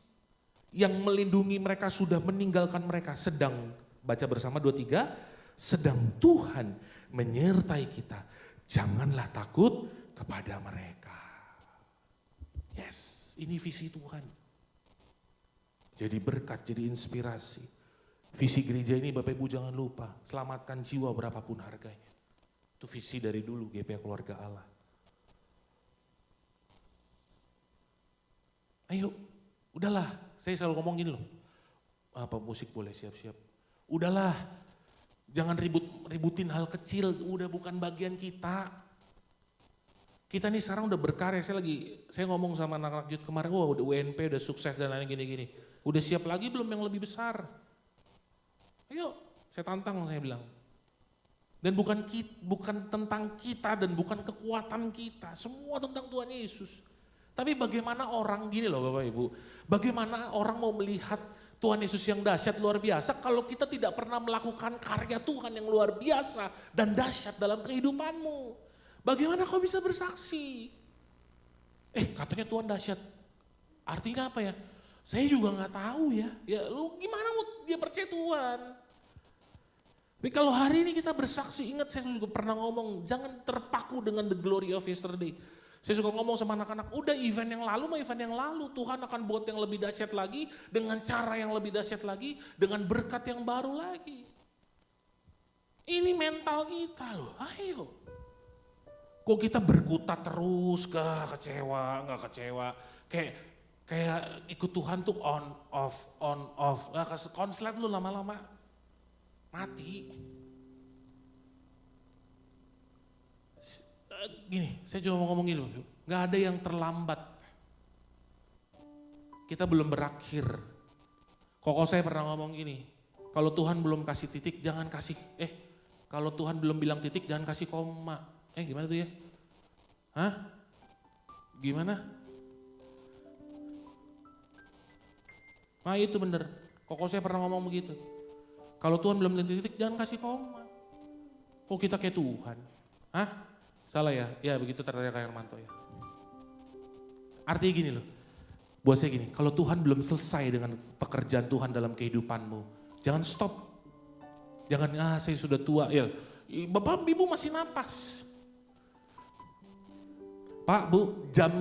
Yang melindungi mereka sudah meninggalkan mereka. Sedang, baca bersama 2-3. Sedang Tuhan menyertai kita. Janganlah takut kepada mereka. Yes, ini visi Tuhan. Jadi berkat, jadi inspirasi. Visi gereja ini Bapak Ibu jangan lupa, selamatkan jiwa berapapun harganya. Itu visi dari dulu GPA Keluarga Allah. Ayo, udahlah, saya selalu ngomong gini loh. Apa musik boleh siap-siap. Udahlah, jangan ributin hal kecil, udah bukan bagian kita. Kita nih sekarang udah berkarya, saya ngomong sama anak-anak youth kemarin, wah udah UNP, udah sukses dan lain gini-gini. Udah siap lagi belum yang lebih besar? Ayo, saya tantang saya bilang. Dan bukan tentang kita dan bukan kekuatan kita, semua tentang Tuhan Yesus. Tapi bagaimana orang, gini loh Bapak Ibu, bagaimana orang mau melihat Tuhan Yesus yang dahsyat luar biasa kalau kita tidak pernah melakukan karya Tuhan yang luar biasa dan dahsyat dalam kehidupanmu. Bagaimana kau bisa bersaksi? Katanya Tuhan dahsyat. Artinya apa ya? Saya juga gak tahu ya. Ya lu gimana mau dia percaya Tuhan? Tapi kalau hari ini kita bersaksi, ingat saya juga pernah ngomong, jangan terpaku dengan the glory of yesterday. Saya suka ngomong sama anak-anak, udah event yang lalu mah event yang lalu. Tuhan akan buat yang lebih dahsyat lagi, dengan cara yang lebih dahsyat lagi, dengan berkat yang baru lagi. Ini mental kita loh, ayo. Kok kita berkutat terus, gak kecewa. Kayak ikut Tuhan tuh on off. Konslet lu lama-lama mati. Gini, saya cuma mau ngomong gini loh, gak ada yang terlambat. Kita belum berakhir. Koko saya pernah ngomong gini, kalau Tuhan belum kasih titik jangan kasih, kalau Tuhan belum bilang titik jangan kasih koma. Gimana tuh ya? Hah? Gimana? Nah itu bener, Koko saya pernah ngomong begitu. Kalau Tuhan belum bilang titik jangan kasih koma. Kok kita kayak Tuhan? Hah? Salah ya? Ya begitu ternyata kayak Hermanto ya. Artinya gini loh, buat saya gini, kalau Tuhan belum selesai dengan pekerjaan Tuhan dalam kehidupanmu, jangan stop. Jangan, saya sudah tua, ya Bapak Ibu masih napas. Pak Bu, jam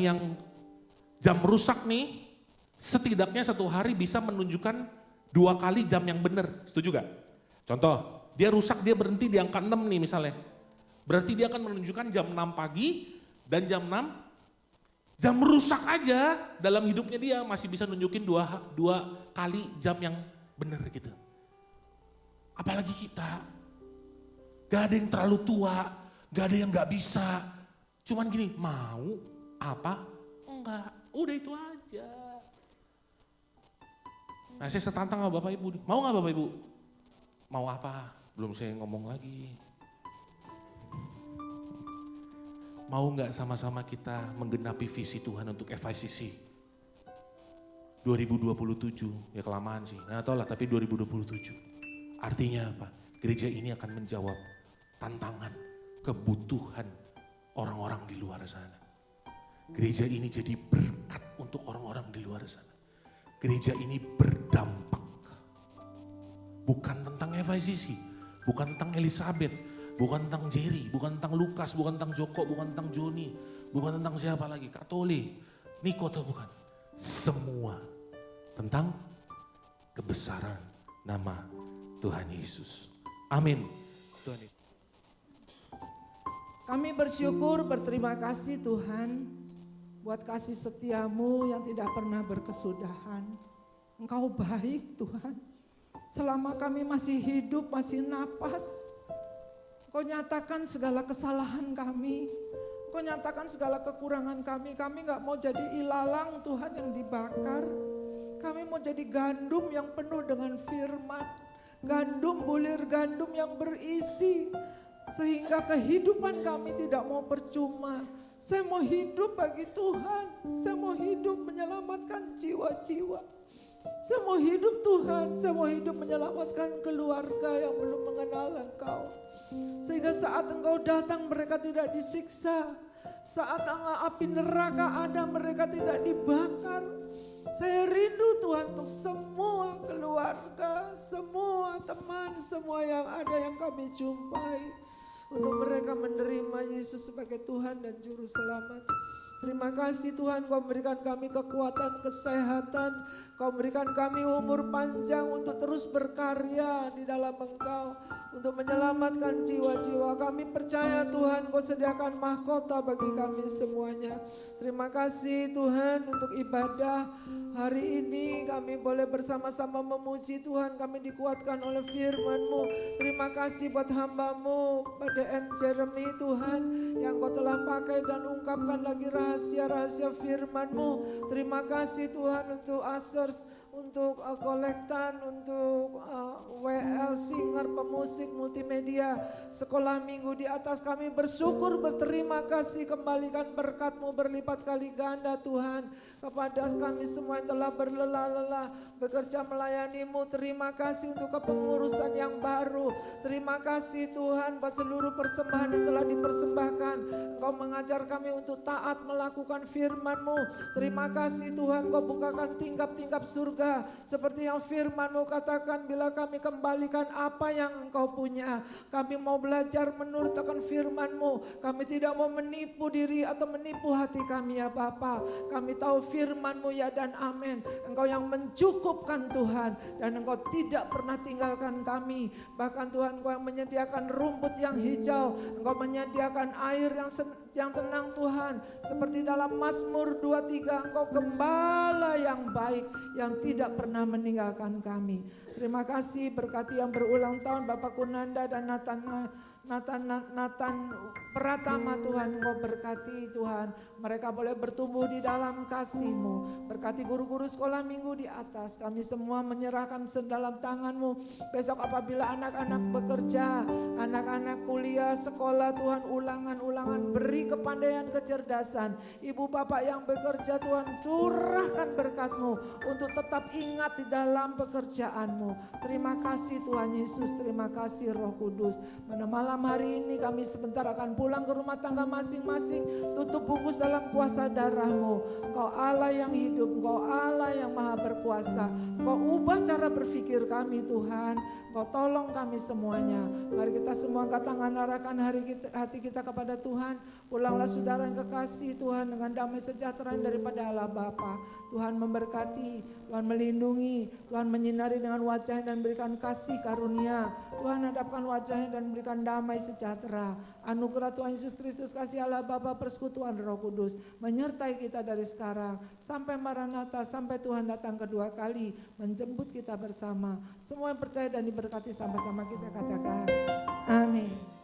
rusak nih, setidaknya satu hari bisa menunjukkan 2 kali jam yang benar, setuju gak? Contoh, dia rusak dia berhenti di angka 6 nih misalnya. Berarti dia akan menunjukkan jam 6 pagi dan jam 6. Jam rusak aja dalam hidupnya dia masih bisa nunjukin 2 kali jam yang benar gitu. Apalagi kita. Gak ada yang terlalu tua, gak ada yang gak bisa. Cuman gini, mau apa enggak? Udah itu aja. Nah saya setantang sama Bapak Ibu nih. Mau gak Bapak Ibu? Mau apa? Belum saya ngomong lagi. Mau gak sama-sama kita menggenapi visi Tuhan untuk FICC? 2027, ya kelamaan sih. Nggak tahu lah, tapi 2027. Artinya apa? Gereja ini akan menjawab tantangan, kebutuhan orang-orang di luar sana. Gereja ini jadi berkat untuk orang-orang di luar sana. Gereja ini berdampak. Bukan tentang FICC, bukan tentang Elizabeth, bukan tentang Jerry, bukan tentang Lukas, bukan tentang Joko, bukan tentang Joni, bukan tentang siapa lagi, Katoli, Niko atau bukan. Semua tentang kebesaran nama Tuhan Yesus. Amin. Tuhan Yesus. Kami bersyukur, berterima kasih Tuhan buat kasih setiamu yang tidak pernah berkesudahan. Engkau baik Tuhan. Selama kami masih hidup, masih napas, Engkau nyatakan segala kesalahan kami. Engkau nyatakan segala kekurangan kami. Kami gak mau jadi ilalang Tuhan yang dibakar. Kami mau jadi gandum yang penuh dengan firman. Gandum, bulir gandum yang berisi. Sehingga kehidupan kami tidak mau percuma. Saya mau hidup bagi Tuhan. Saya mau hidup menyelamatkan jiwa-jiwa. Saya mau hidup Tuhan. Saya mau hidup menyelamatkan keluarga yang belum mengenal Engkau. Sehingga saat Engkau datang mereka tidak disiksa. Saat api neraka ada mereka tidak dibakar. Saya rindu Tuhan untuk semua keluarga, semua teman, semua yang ada yang kami jumpai. Untuk mereka menerima Yesus sebagai Tuhan dan Juru Selamat. Terima kasih Tuhan, Kau berikan kami kekuatan, kesehatan. Kau berikan kami umur panjang untuk terus berkarya di dalam Engkau. Untuk menyelamatkan jiwa-jiwa. Kami percaya Tuhan Kau sediakan mahkota bagi kami semuanya. Terima kasih Tuhan untuk ibadah hari ini. Kami boleh bersama-sama memuji Tuhan. Kami dikuatkan oleh firman-Mu. Terima kasih buat hamba-Mu pada M. Jeremy Tuhan. Yang Kau telah pakai dan ungkapkan lagi rahasia-rahasia firman-Mu. Terima kasih Tuhan untuk Asers, untuk kolektan, untuk WL Singer, pemusik multimedia, sekolah minggu di atas. Kami bersyukur, berterima kasih, kembalikan berkat-Mu berlipat kali ganda Tuhan. Kepada kami semua yang telah berlelah-lelah bekerja melayani-Mu. Terima kasih untuk kepengurusan yang baru. Terima kasih Tuhan buat seluruh persembahan yang telah dipersembahkan. Engkau mengajar kami untuk taat melakukan firman-Mu. Terima kasih Tuhan, Kau bukakan tingkap-tingkap surga. Seperti yang firman-Mu katakan, bila kami kembalikan apa yang Engkau punya. Kami mau belajar menurut akan firman-Mu. Kami tidak mau menipu diri atau menipu hati kami ya Bapa. Kami tahu firman-Mu ya dan amin. Engkau yang mencukupkan Tuhan. Dan Engkau tidak pernah tinggalkan kami. Bahkan Tuhan, Engkau yang menyediakan rumput yang hijau. Engkau menyediakan air yang tenang Tuhan. Seperti dalam Mazmur 23, Engkau gembala yang baik. Yang tidak pernah meninggalkan kami. Terima kasih, berkati yang berulang tahun Bapak Kunanda dan Nathan Pratama Tuhan. Engkau berkati Tuhan. Mereka boleh bertumbuh di dalam kasih-Mu. Berkati guru-guru sekolah minggu di atas. Kami semua menyerahkan dalam tangan-Mu. Besok apabila anak-anak bekerja, anak-anak kuliah, sekolah Tuhan, ulangan-ulangan, beri kepandaian, kecerdasan. Ibu bapak yang bekerja Tuhan, curahkan berkat-Mu untuk tetap ingat di dalam pekerjaan-Mu. Terima kasih Tuhan Yesus, terima kasih Roh Kudus. Pada malam hari ini kami sebentar akan pulang ke rumah tangga masing-masing. Tutup bungkus dalam kuasa darah-Mu. Kau Allah yang hidup, Kau Allah yang maha berkuasa. Kau ubah cara berpikir kami Tuhan. Kau tolong kami semuanya. Mari kita semua angkat tangan, arahkan hati kita kepada Tuhan. Pulanglah saudara yang kekasih Tuhan dengan damai sejahtera daripada Allah Bapa. Tuhan memberkati, Tuhan melindungi, Tuhan menyinari dengan wajahnya dan berikan kasih karunia. Tuhan hadapkan wajahnya dan berikan damai sejahtera. Anugerah Tuhan Yesus Kristus, kasih Allah Bapa, persekutuan Roh Kudus menyertai kita dari sekarang sampai Maranatha, sampai Tuhan datang kedua kali menjemput kita bersama. Semua yang percaya dan diberkati sama-sama kita katakan amin.